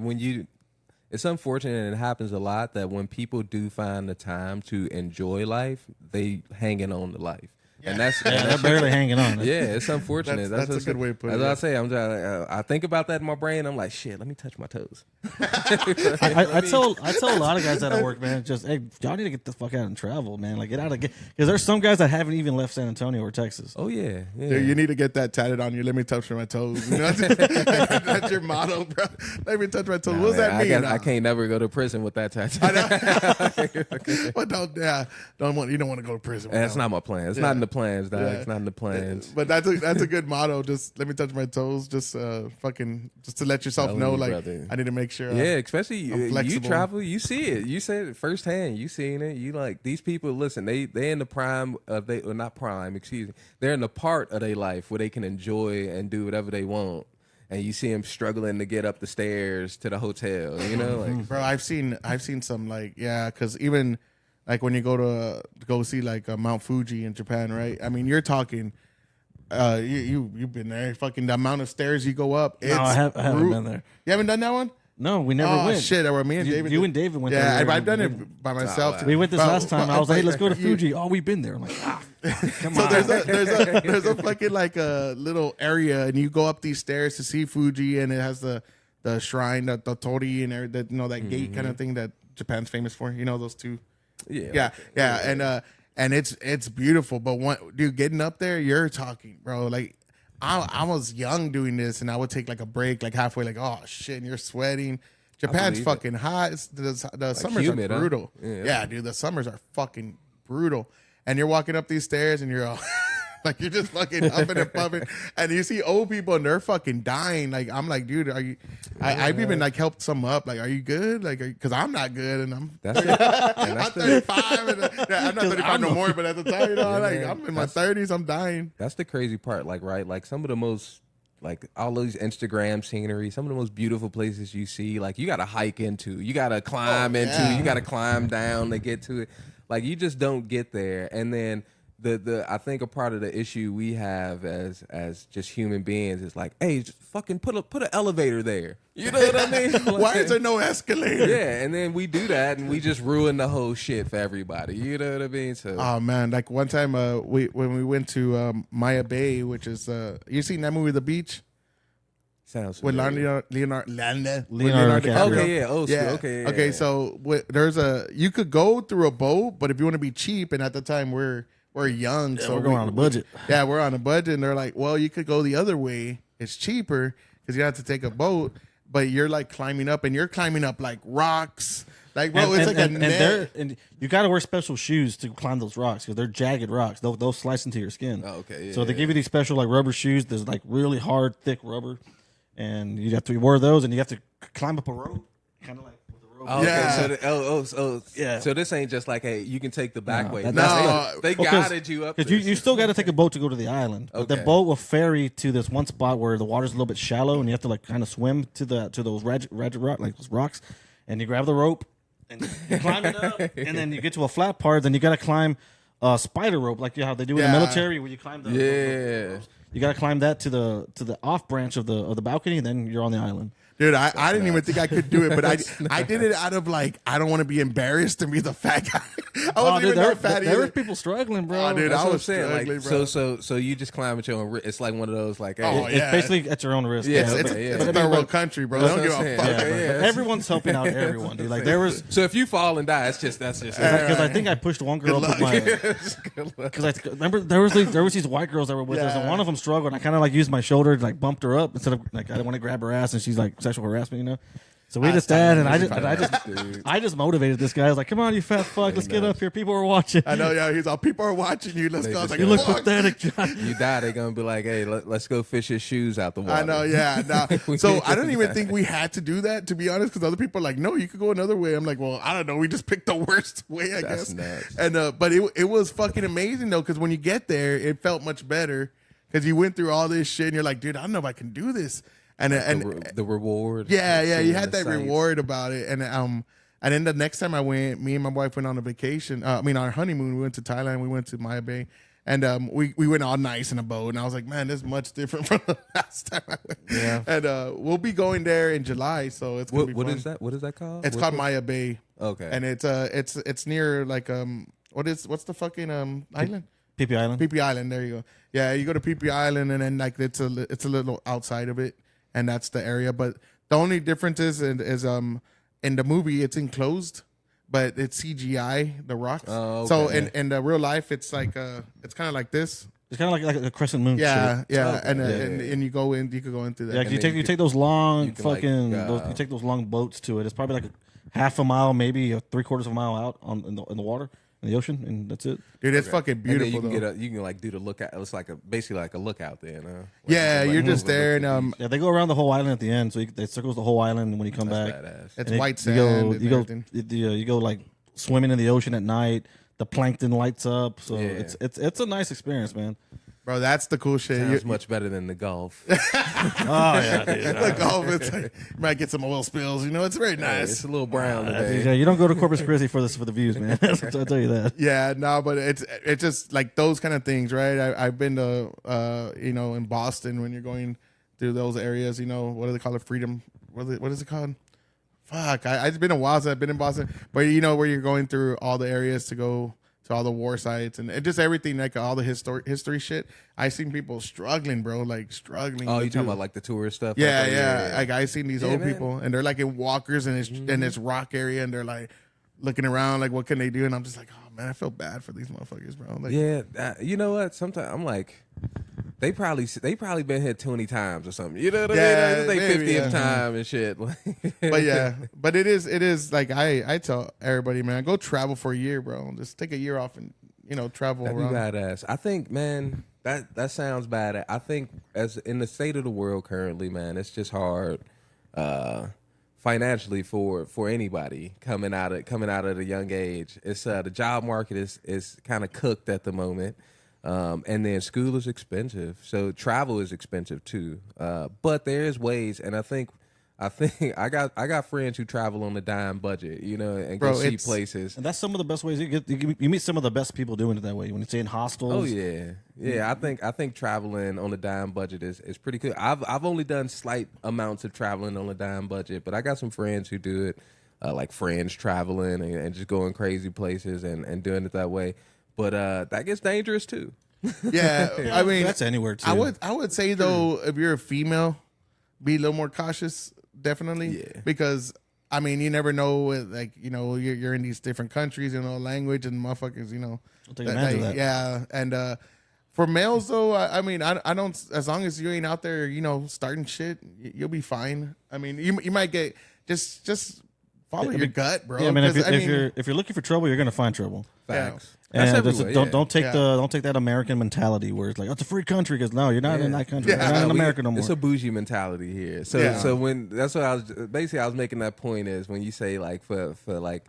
it's unfortunate and it happens a lot that when people do find the time to enjoy life, they hanging on to life. And that's They're barely hanging on. yeah, it's unfortunate. That's a good way to put it, That's what yeah. I say. I think about that in my brain. I'm like, shit. Let me touch my toes. I tell a lot of guys that I work, man, just hey, y'all need to get the fuck out and travel, man. Like get out of because there's some guys that haven't even left San Antonio or Texas. Oh yeah, yeah. Dude, you need to get that tatted on you. Let me touch my toes. You know? That's your motto, bro. Let me touch my toes. Nah, What does man, that mean? I can't never go to prison with that tattoo. But don't you don't want to go to prison. with That's that not my plan. It's not in the plans, dog. Yeah. It's not in the plans. But that's a good motto. Just let me touch my toes. Just just to let yourself Telling know, you, like brother. I need to make sure. Yeah, especially you flexible. travel, you see it. You said it firsthand. You seen it. You like these people. Listen, they in the prime of or not prime. Excuse me. They're in the part of their life where they can enjoy and do whatever they want. And you see them struggling to get up the stairs to the hotel. You know, like Bro, I've seen some like because even like when you go see like Mount Fuji in Japan, right? I mean, you're talking. You've been there. Fucking the amount of stairs you go up. It's I haven't been there. You haven't done that one? No, we never Oh went. shit! Or me and David. You and David went Yeah, there. I've done it by myself. We went this Bro, last time. I was like, hey, let's go to you- Fuji. Oh, we've been there. I'm like, come So on. there's a fucking like a little area, and you go up these stairs to see Fuji, and it has the shrine, the Tori, and that that gate kind of thing that Japan's famous for. You know those two. yeah, And it's beautiful. But dude, getting up there, you're talking, bro. Like I was young doing this, and I would take like a break, like halfway, like oh shit, and you're sweating. Japan's believe it. fucking hot. The summers humid, are huh? brutal. Yeah. Yeah, dude, the summers are fucking brutal. And you're walking up these stairs, and you're all like you're just fucking huffing and puffing, and you see old people, and they're fucking dying. Like I'm like, dude, are you? I've even like helped some up. Like, are you good? Like, because I'm not good, and I'm. That's it. And I'm 35, and I'm not 35 no more, but at the time, like man. I'm in my 30s, I'm dying. That's the crazy part, like, right? Like some of the most, like all those Instagram scenery, some of the most beautiful places you see, like you got to hike into, you got to climb into, yeah. you got to climb down to get to it. Like you just don't get there. And then I think a part of the issue we have as just human beings is like, hey, just fucking put an elevator there. You know what I mean? Why is there no escalator? Yeah, and then we do that and we just ruin the whole shit for everybody. You know what I mean? So Oh man, like one time when we went to Maya Bay, which is you seen that movie The Beach sounds with familiar. Leonardo DiCaprio. Okay, yeah, old school. Okay, yeah, okay. yeah. So you could go through a boat, but if you want to be cheap, and at the time we're young, so we're going on a budget. Yeah, we're on a budget, and they're like, well, you could go the other way. It's cheaper because you have to take a boat, but you're like climbing up, and you're climbing up like rocks. Like, bro, it's like a net. And you got to wear special shoes to climb those rocks because they're jagged rocks. They'll slice into your skin. Oh, okay, yeah, so they yeah. give you these special like rubber shoes. There's like really hard, thick rubber, and you have to wear those, and you have to climb up a rope, kind of like with the rope. Oh, okay. Yeah. So Yeah. So this ain't just like, hey, you can take the back way. that- No. They guided you up. Because this. you still got to take a boat to go to the island. But the Okay. boat will ferry to this one spot where the water's a little bit shallow, and you have to like kind of swim to those ragged rock, like those rocks, and you grab the rope and you climb it up, and then you get to a flat part. Then you got to climb spider rope, like how they do in the Yeah. military, where you climb the ropes. You got to climb that to the off branch of the balcony, and then you're on the island. Dude, I didn't even think I could do it, but I did it out of like, I don't want to be embarrassed and be the fat guy. I wasn't even that fat there either. were people struggling, bro. Oh, dude, That's I what I'm was saying. struggling, Like, bro. so you just climb at your own risk. It's like one of those like, hey, Oh, It's yeah. basically at your own risk. Yeah, It's but- a third world country, bro. They don't give what I'm a saying. fuck. Yeah, Okay, but everyone's helping out everyone, dude. Like there was, So if you fall and die, that's just because I think I pushed one girl up with my. Because I remember there was these white girls that were with us, and one of them struggled. And I kind of like used my shoulder to like bumped her up instead of like I didn't want to grab her ass, and she's like sexual harassment, you know. So we just that, and I just motivated this guy. I was like, "Come on, you fat fuck, let's get up here. People are watching." I know, yeah. He's all, people are watching you. Let's go. I was like, You look fuck. pathetic, John. You die, they're gonna be like, hey, let's go fish his shoes out the water. I know, yeah. Nah. So I don't even think we had to do that, to be honest, because other people are like, no, you could go another way. I'm like, well, I don't know. We just picked the worst way, I That's guess. nuts. And but it was fucking amazing though, because when you get there, it felt much better because you went through all this shit, and you're like, dude, I don't know if I can do this. And The reward. yeah, you seeing had the that sights. reward about it, and then the next time I went, me and my wife went on a vacation. Our honeymoon. We went to Thailand. We went to Maya Bay, and we went all nice in a boat. And I was like, man, this is much different from the last time I went. Yeah. And we'll be going there in July, so it's gonna be What fun. is that? What is that called? It's called Maya Bay. Okay. And it's near like what's the fucking island? PP Island. PP Island. There you go. Yeah, you go to PP Island, and then like it's a little outside of it, and that's the area. But the only difference is in the movie it's enclosed, but it's CGI, the rocks. Oh, okay. So in the real life, it's like it's kind of like this. It's kind of like a crescent moon. Yeah, shape. yeah, Okay. and you go in, you could go into that. Yeah, And you then take you take those long you can, like, fucking you take those long boats to it. It's probably like a half a mile, maybe a 3/4 of a mile out in the water in the ocean, and that's it. Dude, it's fucking And then beautiful. you can though. you can like do the lookout. It's like basically like a lookout there. Like Yeah, you can, you're like, just there, overlook and the Yeah, they go around the whole island at the end, so it circles the whole island. And when you come beach. back, That's badass. it's and white you sand. go and you go everything. you go like swimming in the ocean at night. The plankton lights up, so Yeah. it's a nice experience, man. Bro, that's the cool shit. Sounds You- much better than the golf. Oh yeah, dude. like golf, it's like, you might get some oil spills. You know, it's very nice. It's a little brown today. Yeah, you don't go to Corpus Christi for the views, man. I'll tell you that. Yeah, no, but it's just like those kind of things, right? I've been to in Boston when you're going through those areas. You know, what do they call it? Freedom. What is it called? Fuck, it's been a while since I've been in Boston, but you know where you're going through all the areas to go to all the war sites and just everything, like all the history shit. I seen people struggling, bro, like struggling. Oh, to you talking do- about like the tourist stuff? Yeah, Like, yeah. Like I seen these old man. people, and they're like in walkers in this rock area, and they're like looking around, like what can they do? And I'm just like, oh man, I feel bad for these motherfuckers, bro. Like, Yeah, you know what? Sometimes I'm like, they probably been hit 20 times or something. You know what I Yeah, mean? Like, it's maybe, their 50th yeah. time and shit. but yeah, but it is like I tell everybody, man, go travel for a year, bro. Just take a year off and travel That'd be around. badass. I think, man, that sounds bad. I think as in the state of the world currently, man, it's just hard financially for anybody coming out at a young age. It's the job market is kind of cooked at the moment. And then school is expensive, so travel is expensive too. But there is ways, and I think I got friends who travel on a dime budget, and Bro, go see it's- places. And that's some of the best ways you meet some of the best people doing it that way. When you stay in hostels, Oh yeah. I think traveling on a dime budget is pretty good. I've only done slight amounts of traveling on a dime budget, but I got some friends who do it, like friends traveling and just going crazy places and doing it that way. But that gets dangerous too. Yeah, I mean, that's anywhere too. I would say though, if you're a female, be a little more cautious, definitely. Yeah. Because I mean, you never know. Like you're in these different countries, language and motherfuckers, I'll take advantage of that. Yeah, and for males though, I mean, I don't. As long as you ain't out there, starting shit, you'll be fine. I mean, you might get just follow your gut, bro. Yeah, I mean, 'Cause, if you're looking for trouble, you're gonna find trouble. Facts. And That's just everywhere, don't take Yeah. don't take that American mentality where it's like, oh, it's a free country, because no, you're not in that country. Yeah. You're not in We- America no more. It's a bougie mentality here. So Yeah. so when that's what I was making that point is when you say like for like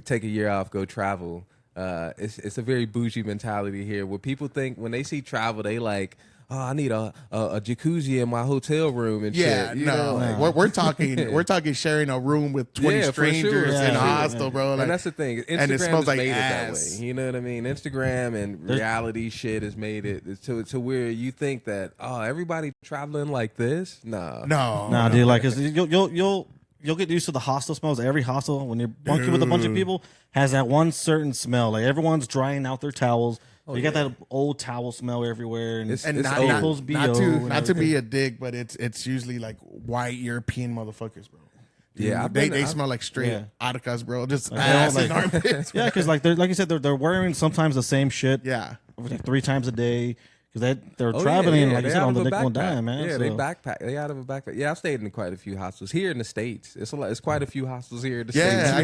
take a year off, go travel. It's a very bougie mentality here where people think when they see travel, they like, I need a jacuzzi in my hotel room and Yeah, shit. You no, know? like, we're talking sharing a room with 20 Yeah, for strangers sure. in a Yeah. hostel, bro. Like, And that's the thing. Instagram and it smells has like made ass. it that way. You know what I mean? Instagram and reality shit has made it to where you think that everybody traveling like this. Nah, Nah, dude, like, 'cause you'll get used to the hostel smells. Every hostel, when you're bunking with a bunch of people, has that one certain smell. Like everyone's drying out their towels. You got that old towel smell everywhere, and It's and not, Staples not, BO and not to everything. be a dick, but it's usually like white European motherfuckers, bro. Yeah, they smell like straight Yeah. Atticas, bro. Just Like, ass they and all, like- armpits. Yeah, because like you said, they're wearing sometimes the same shit. Yeah. Like 3 times a day because they're Oh, traveling, yeah, like you they said, out on of the a nickel and backpack. dime, man. Yeah, so. they backpack. They out of a backpack. Yeah, I've stayed in quite a few hostels here in the States. It's quite a few hostels here in the States. Yeah, for I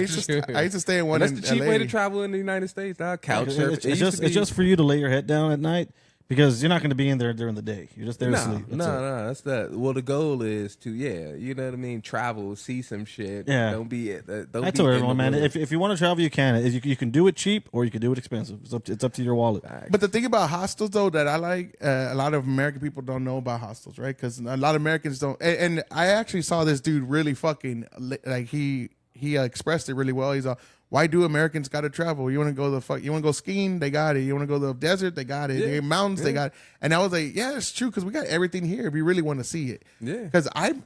used to stay in one. And that's in the cheap LA. way to travel in the United States. Couch surfing. It's just for you to lay your head down at night because you're not going to be in there during the day. You're just there to sleep. That's it. No. That's well, the goal is to you know what I mean. Travel, see some shit. Yeah. Don't be. Don't I be tell in everyone, the man, woods. if you want to travel, you can. You can do it cheap or you can do it expensive. It's up to your wallet. But the thing about hostels, though, that I like, a lot of American people don't know about hostels, right? Because a lot of Americans don't. And I actually saw this dude really fucking like he expressed it really well. He's all, why do Americans got to travel? You want to go you want to go skiing? They got it. You want to go to the desert? They got it. Yeah. Mountains? They got it. And I was like, yeah, it's true because we got everything here if you really want to see it. Yeah. Because I've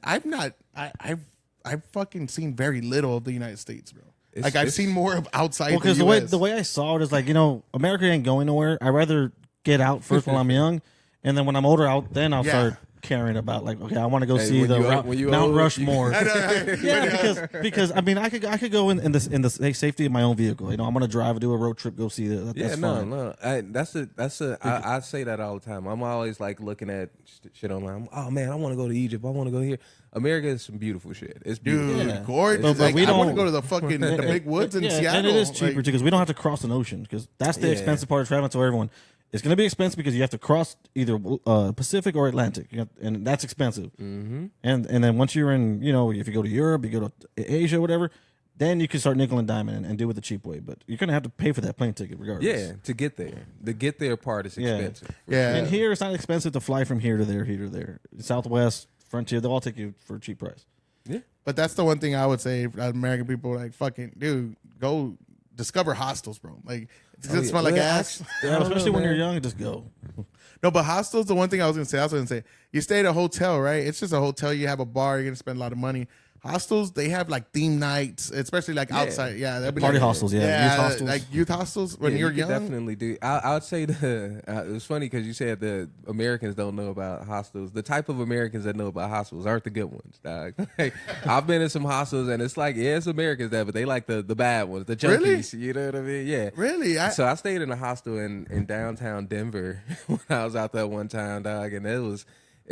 fucking seen very little of the United States, bro. Like I've seen more of outside. Well, because the US. the way I saw it is like, America ain't going nowhere. I'd rather get out first while I'm young, and then when I'm older, then I'll start caring about like, okay, I want to go see when the you Mount old, Rushmore. Yeah, because I mean, I could go in the safety of my own vehicle. I'm gonna drive, do a road trip, go see that. That's fine. No. I say that all the time. I'm always like looking at shit online. Oh man, I want to go to Egypt. I want to go here. America is some beautiful shit. It's beautiful. Dude, Yeah. gorgeous. But Like, we I want to don't- go to the fucking the big woods in Yeah, Seattle. and it is cheaper Like, too because we don't have to cross an ocean because that's the Yeah. expensive part of traveling. To everyone, it's going to be expensive because you have to cross either Pacific or Atlantic, and that's expensive. Mm-hmm. And then once you're in, if you go to Europe, you go to Asia, whatever, then you can start nickel and diamond and do it the cheap way. But you're going to have to pay for that plane ticket regardless. Yeah, to get there. The get there part is Yeah. expensive. yeah. And here it's not expensive to fly from here to there, Southwest, Frontier, they'll all take you for a cheap price. Yeah. But that's the one thing I would say for American people, like, fucking, dude, go discover hostels, bro. Like, it doesn't smell like ass. Yeah, especially when man. you're young, just go. No, but hostels, the one thing I was going to say, you stay at a hotel, right? It's just a hotel. You have a bar. You're going to spend a lot of money. Hostels, they have like theme nights, especially like outside. Yeah, that'd be Party like, hostels, yeah. Youth hostels. like youth hostels when Yeah, you're you young. could definitely do. I would say it was funny because you said the Americans don't know about hostels. The type of Americans that know about hostels aren't the good ones, dog. Like, I've been in some hostels and it's like, yeah, it's Americans there, but they like the bad ones, the junkies. Really? You know what I mean? Yeah. Really? So I stayed in a hostel in downtown Denver when I was out there one time, dog, and it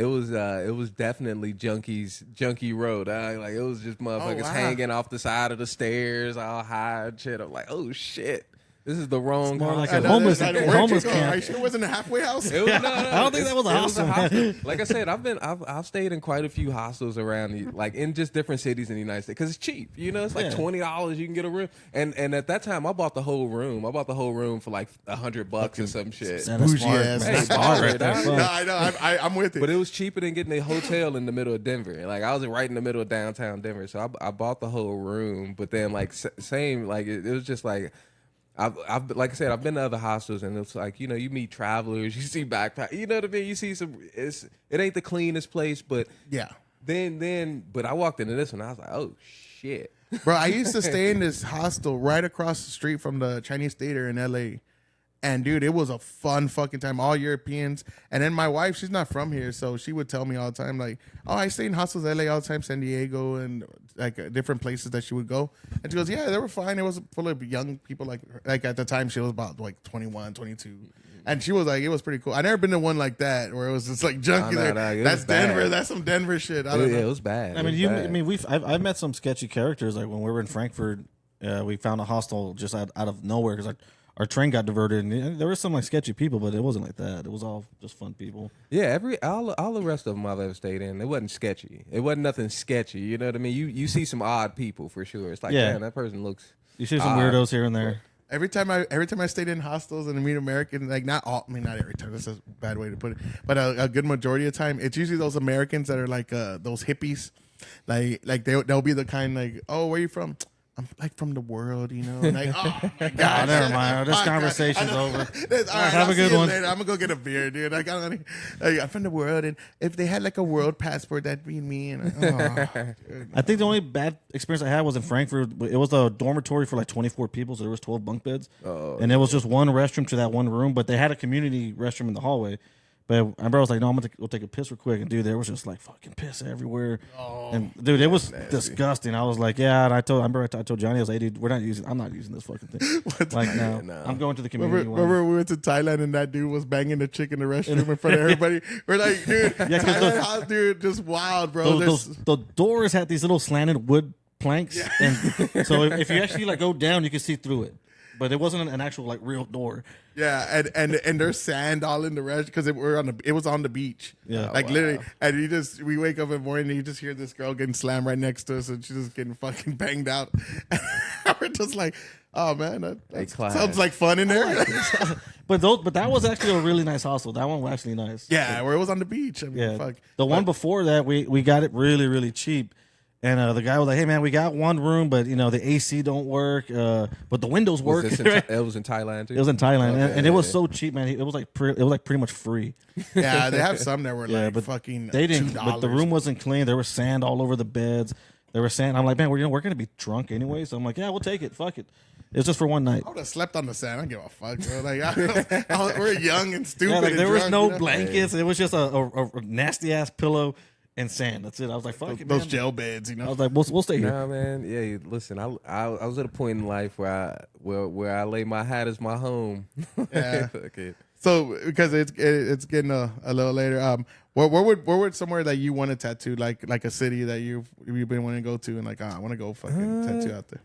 was definitely junkie road. Like it was just motherfuckers wow. hanging off the side of the stairs, all high and shit. I'm like, oh shit, this is the wrong. more like hostel. a homeless- Where'd you homeless go? camp. Are you sure it wasn't a halfway house? It was, no, I don't think that was a hostel. Like I said, I've stayed in quite a few hostels around, like in just different cities in the United States, because it's cheap. It's like Yeah. $20 you can get a room, and at that time I bought the whole room. I bought the whole room for like $100 or some shit. And that's Bougie smart. ass. That's Hey, smart right dog. there. No, Fuck. I know. I'm with it. But it was cheaper than getting a hotel in the middle of Denver. Like I was right in the middle of downtown Denver, so I bought the whole room. But then like same, like it was just like I've like I said, I've been to other hostels and it's like you meet travelers, you see backpack, you know what I mean? You see it ain't the cleanest place, but yeah. but I walked into this one, I was like, oh shit. Bro, I used to stay in this hostel right across the street from the Chinese theater in LA. And dude, it was a fun fucking time. All Europeans. And then my wife, she's not from here, so she would tell me all the time, like, oh, I stay in hostels LA all the time, San Diego, and like different places that she would go. And she goes, yeah, they were fine. It was full of young people. Like at the time, she was about like 21, 22. And she was like, it was pretty cool. I never been to one like that where it was just like junkies. No, like, no, it that's was bad. Denver. That's some Denver shit. I don't know. It was bad. I mean, I've met some sketchy characters. Like when we were in Frankfurt, we found a hostel just out of nowhere because our train got diverted, and there were some like sketchy people, but it wasn't like that. It was all just fun people. Yeah, all the rest of them I've ever stayed in, it wasn't sketchy. It wasn't nothing sketchy. You know what I mean? You see some odd people for sure. It's like, Yeah. damn, that person looks. You see some weirdos here and there. Every time I stayed in hostels and meet Americans, like not every time. That's a bad way to put it, but a good majority of the time, it's usually those Americans that are like those hippies, like they'll be the kind like, oh, where are you from? I'm like from the world, you know. Like, oh my god, never mind. This conversation's over. All right, have a good one. Later. I'm gonna go get a beer, dude. I'm from the world, and if they had like a world passport, that'd be me. And I think the only bad experience I had was in Frankfurt. It was a dormitory for like 24 people, so there was 12 bunk beds, and it was just one restroom to that one room. But they had a community restroom in the hallway. But my brother was like, "No, I'm gonna go take a piss real quick." And dude, there was just like fucking piss everywhere. And dude, it was disgusting. I was like, "Yeah." And I told Johnny, I was like, "Hey, dude, I'm not using this fucking thing." Like, no, I'm going to the community. Remember we went to Thailand and that dude was banging the chick in the restroom in front of everybody. We're like, dude, Thailand, dude, just wild, bro. The doors had these little slanted wood planks, and so if you actually like go down, you can see through it. But it wasn't an actual like real door. Yeah, and there's sand all in the rest because it was on the beach. Yeah, literally. And we wake up in the morning and you just hear this girl getting slammed right next to us and she's just getting fucking banged out. We're just like, oh man, that sounds like fun in there. But that was actually a really nice hostel. That one was actually nice. Yeah, where it was on the beach. I mean, fuck. The one before that, we got it really really cheap. And the guy was like, "Hey man, we got one room, but the AC don't work, but the windows work." It was in Thailand too. It was in Thailand, and it was so cheap, man. It was like pretty much free. Yeah, they have some that were like fucking. They didn't. $2. But the room wasn't clean. There was sand all over the beds. There was sand. I'm like, man, we're gonna be drunk anyway, so I'm like, yeah, we'll take it. Fuck it. It's just for one night. I would have slept on the sand. I don't give a fuck, bro. Like we're young and stupid. Yeah, there was drunk, no blankets. It was just a nasty ass pillow. And sand. That's it. I was like, "Fuck it, those man." gel beds, I was like, "We'll stay here." Nah, man. Yeah, listen. I was at a point in life where I lay my hat as my home. Yeah. Okay. So because it's getting a little later. Where would somewhere that you want to tattoo, like a city that you've been wanting to go to, and like I want to go fucking tattoo out there.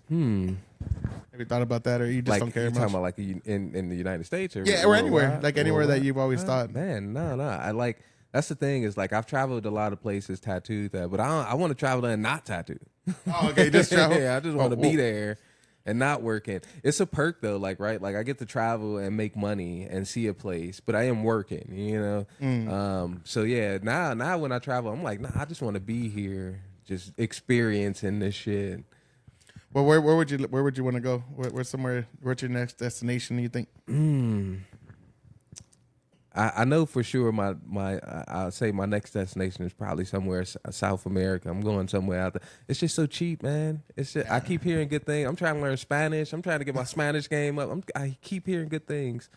Have you thought about that, or you just don't care much? Talking about like in the United States, or or anywhere, like anywhere that you've always thought. Man, no. I like. That's the thing is like I've traveled a lot of places tattooed that, but I want to travel there and not tattoo. Oh, okay, just travel. Yeah, I just want to be there and not working. It's a perk though, like right, like I get to travel and make money and see a place, but I am working, So yeah, now when I travel, I'm like, nah, I just want to be here, just experiencing this shit. Well, where would you want to go? What's your next destination? You think? I know for sure I'll say my next destination is probably somewhere South America. I'm going somewhere out there. It's just so cheap, man. I keep hearing good things. I'm trying to learn Spanish. I'm trying to get my Spanish game up. I keep hearing good things.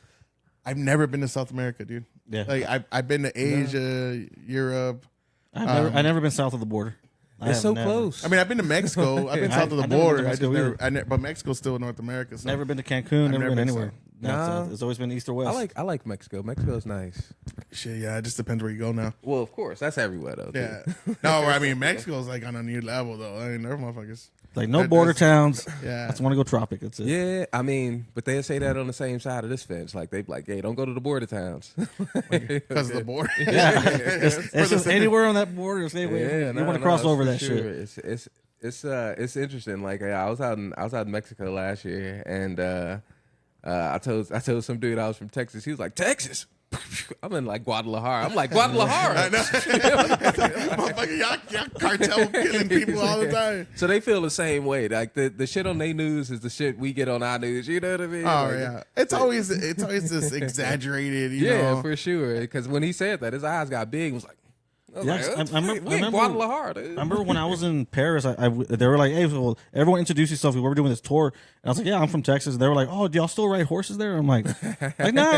I've never been to South America, dude. Yeah, like I've been to Asia, Europe. I've never been south of the border. It's so close. I mean, I've been to Mexico. I've been south of the border. Mexico But Mexico's still in North America. So. Never been to Cancun. Never been anywhere. No. It's always been east or west. I like Mexico. Mexico's nice. Shit, yeah. It just depends where you go now. Well, of course, that's everywhere though. Yeah. No, I mean Mexico's like on a new level though. I mean, they're motherfuckers. Like no border towns. Yeah. I just want to go tropic. That's it. Yeah, I mean, but they say that on the same side of this fence. Like they be like, hey, don't go to the border towns because of the border. Yeah, it's just anywhere on that border. Stay away. Yeah, you want to cross over that sure. shit. It's interesting. Like I was out in Mexico last year, and I told some dude I was from Texas. He was like, Texas. I'm in like Guadalajara. I'm like Guadalajara. Motherfucker, y'all cartel killing people all the time. So they feel the same way. Like the shit on their news is the shit we get on our news. You know what I mean? Oh like, yeah, it's always this exaggerated. You know? For sure. Because when he said that, his eyes got big. He was like. I remember Guadalajara, dude. I remember when I was in Paris, they were like, hey, well, everyone introduce yourself. We were doing this tour. And I was like, yeah, I'm from Texas. And they were like, oh, do y'all still ride horses there? I'm like no.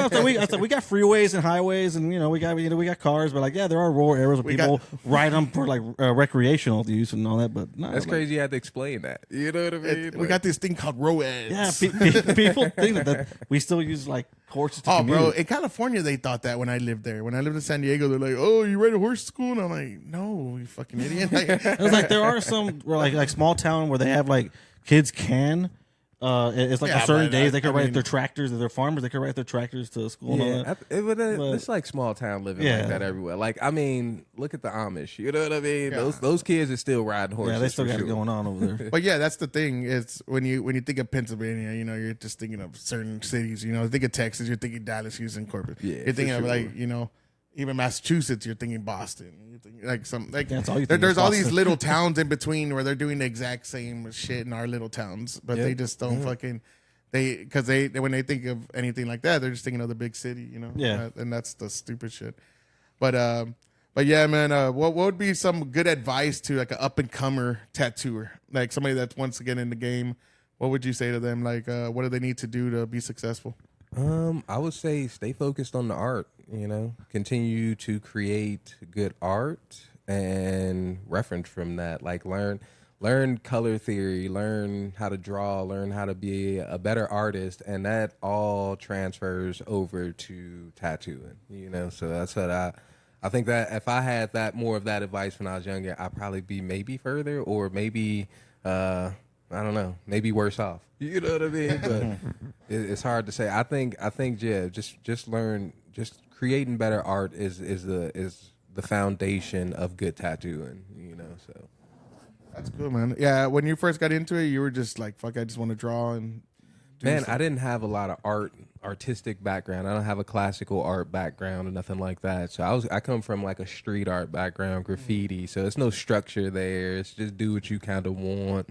I said, we got freeways and highways and, we got cars. But like, yeah, there are rural areas where people ride them for like recreational use and all that. But no. That's crazy you had to explain that. You know what I mean? We got this thing called roads. Yeah, people think that we still use like horses to commute. Bro, in California, they thought that when I lived there. When I lived in San Diego, they're like, oh, you ride a horse to school? And I'm like, no, you fucking idiot. It was like there are some like small town where they have like kids can It's like Yeah, on certain but days they I could ride mean- their tractors. If they're farmers, they could ride their tractors to school. And all that. It's like small town living Yeah. like that everywhere. Like, I mean, look at the Amish. You know what I mean? Yeah. Those kids are still riding horses. Yeah, they still for got sure. it going on over there. But yeah, that's the thing. It's when you think of Pennsylvania, you know, you're just thinking of certain cities. You know, think of Texas, you're thinking Dallas, Houston, Corpus. Yeah, You're thinking for of sure. like, you know, even Massachusetts, you're thinking Boston. You're thinking like some like That's all you think there's is all these Boston. little towns in between where they're doing the exact same shit in our little towns, but they just don't fucking because they when they think of anything like that, they're just thinking of the big city, you know. Yeah. And that's the stupid shit. But yeah, man. What would be some good advice to like an up and comer tattooer, like somebody that's once again in the game? What would you say to them? Like, what do they need to do to be successful? I would say stay focused on the art, you know, continue to create good art and reference from that. Like learn color theory, learn how to draw, learn how to be a better artist, and that all transfers over to tattooing, you know. So that's what I think that if I had that more of that advice when I was younger, I'd probably be maybe further or maybe I don't know, maybe worse off. You know what I mean? But it's hard to say. I think yeah, just learn, just creating better art is the foundation of good tattooing, you know. So That's cool, man. Yeah, when you first got into it, you were just like, "Fuck, I just want to draw and." man, I didn't have a lot of artistic background. I don't have a classical art background or nothing like that. So I come from like a street art background, graffiti. So it's no structure there. It's just do what you kind of want.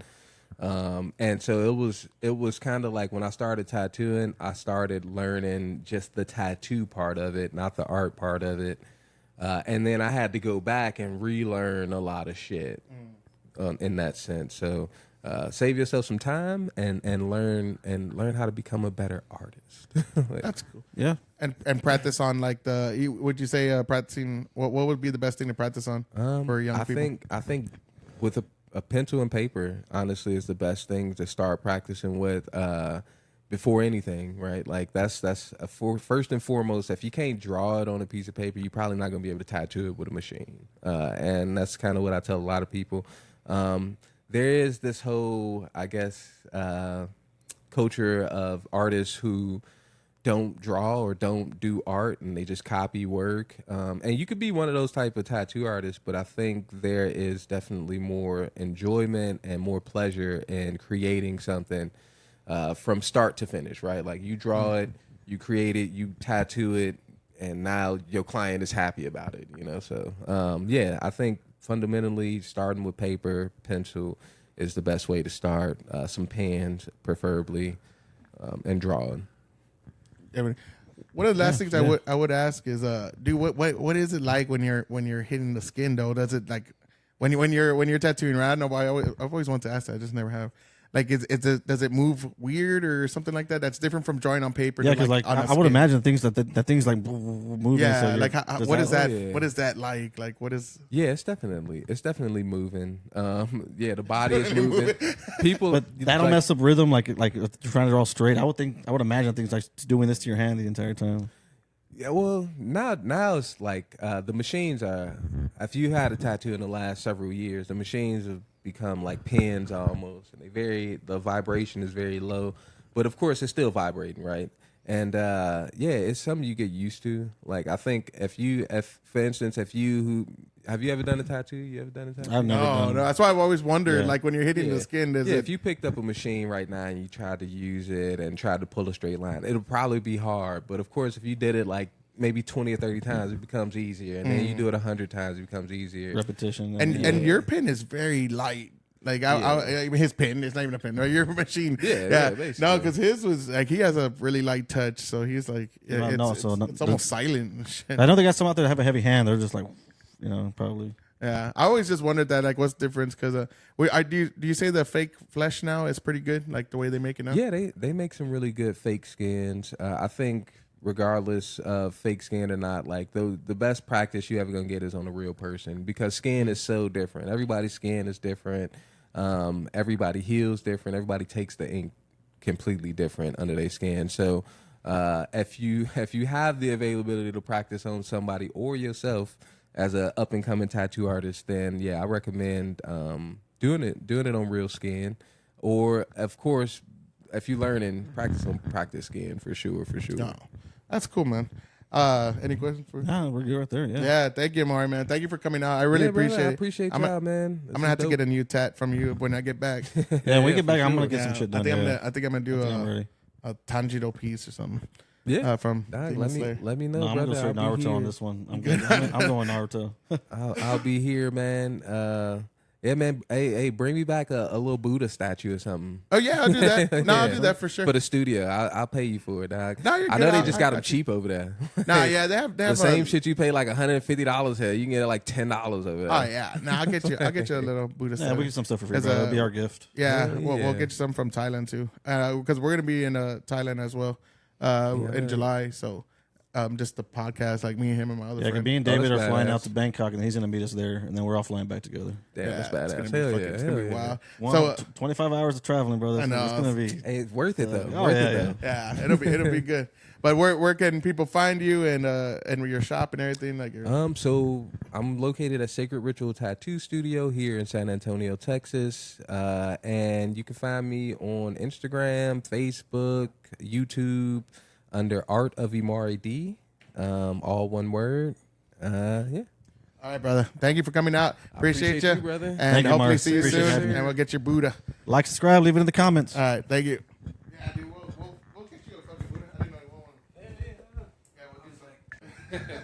And so it was kind of like when I started tattooing, I started learning just the tattoo part of it, not the art part of it. And then I had to go back and relearn a lot of shit in that sense. So save yourself some time and learn how to become a better artist. Like, That's cool. Yeah. And practice on like would you say practicing? What would be the best thing to practice on for young people? I think with a pencil and paper, honestly, is the best thing to start practicing with before anything, right? Like that's first and foremost. If you can't draw it on a piece of paper, you're probably not going to be able to tattoo it with a machine. And that's kind of what I tell a lot of people. There is this whole, I guess, culture of artists who don't draw or don't do art and they just copy work. And you could be one of those type of tattoo artists, but I think there is definitely more enjoyment and more pleasure in creating something from start to finish, right? Like you draw it, you create it, you tattoo it, and now your client is happy about it, you know? So, yeah, I think fundamentally starting with paper, pencil is the best way to start. Some pens, preferably, and drawing. One of the last things I would ask is, what is it like when you're hitting the skin though? Does it like when you're tattooing? Right? I don't know why I've always wanted to ask that. I just never have. Like, does it move weird or something like that? That's different from drawing on paper. Yeah, to, because like on a I would skin. imagine things that things like moving. Yeah, so like what is that? yeah. What is that like? Like what is? Yeah, it's definitely moving. Yeah, the body is moving. People, But that'll mess up rhythm. Like if you're trying to draw straight, I would imagine things like doing this to your hand the entire time. Yeah, well, now it's like the machines are. If you had a tattoo in the last several years, the machines have become like pens almost, and the vibration is very low, but of course it's still vibrating, right? And yeah, it's something you get used to. Like I think have you ever done a tattoo? You ever done a tattoo? I've never No, done. that's why I've always wondered. Yeah. Like when you're hitting Yeah. the skin, does Yeah, it? if you picked up a machine right now and you tried to use it and tried to pull a straight line, it'll probably be hard. But of course, if you did it like maybe 20 or 30 times, it becomes easier. And then you do it 100 times, it becomes easier. Repetition. And your pen is very light. Like I mean, his pen, it's not even a pen. Right? Your machine, Yeah, basically. no, because his was like he has a really light touch, so he's like, it's almost silent. And shit. I know they got some out there that have a heavy hand. They're just like, probably. Yeah, I always just wondered that, like, what's the difference? Because do you say the fake flesh now is pretty good, like the way they make it now? Yeah, they make some really good fake skins. I think regardless of fake skin or not, like the best practice you ever gonna get is on a real person because skin is so different. Everybody's skin is different. Everybody heals different. Everybody takes the ink completely different under their skin. So if you have the availability to practice on somebody or yourself as a up and coming tattoo artist, then yeah, I recommend doing it on real skin. Or of course, if you learning, practice skiing for sure. No, that's cool, man. Any questions for? Nah, we're good right there. Yeah. Yeah, thank you, Emari, man. Thank you for coming out. I really Yeah, brother, appreciate I it. appreciate I'm y'all, man. I'm gonna have to get a new tat from you when I get back. Yeah, when we get back, I'm gonna sure. get some shit done. I think I'm gonna do I'm ready. a Tanjiro piece or something. Yeah, From All right, Demon Slayer. let me know, No, I'm brother. gonna go straight I'll be Naruto on here. this one. I'm good. I'm going Naruto. I'll be here, man. Yeah, man. Hey, bring me back a little Buddha statue or something. Oh yeah, I'll do that. No, I'll Yeah. do that for sure. For the studio, I'll pay you for it, dog. No, you're I good. know they I just got them got you. cheap over there. Nah, yeah, they have The same shit you pay like $150 here, you can get it like $10 over there. Oh yeah, no, I'll get you a little Buddha. Yeah, statue. we get some stuff for free. As Bro. That'll a- be our gift. Yeah, Hell we'll yeah. get you some from Thailand too, because we're gonna be in Thailand as well in July. So just the podcast, like me and him and my other Yeah, 'cause friend. me and David that's are flying out badass. to Bangkok, and he's gonna meet us there, and then we're all flying back together. Damn, that's it's badass. gonna be Hell fucking- yeah, it's gonna be hell yeah. wild. So 25 hours of traveling, brother. I know. It's gonna be. Hey, it's worth it though. Oh, worth yeah, it though. yeah, it'll be good. But where can people find you and your shop and everything? Like your, So I'm located at Sacred Ritual Tattoo Studio here in San Antonio, Texas, and you can find me on Instagram, Facebook, YouTube under Art of Emari D, all one word. Yeah. all right, brother. Thank you for coming out. Appreciate appreciate you, you, brother. And Thank you, hopefully Mark. see you Appreciate soon, having me. and we'll get your Buddha. Like, subscribe, leave it in the comments. All right, thank you. Yeah, dude, we'll get you a fucking Buddha. I didn't know you want one. Yeah, we'll do something.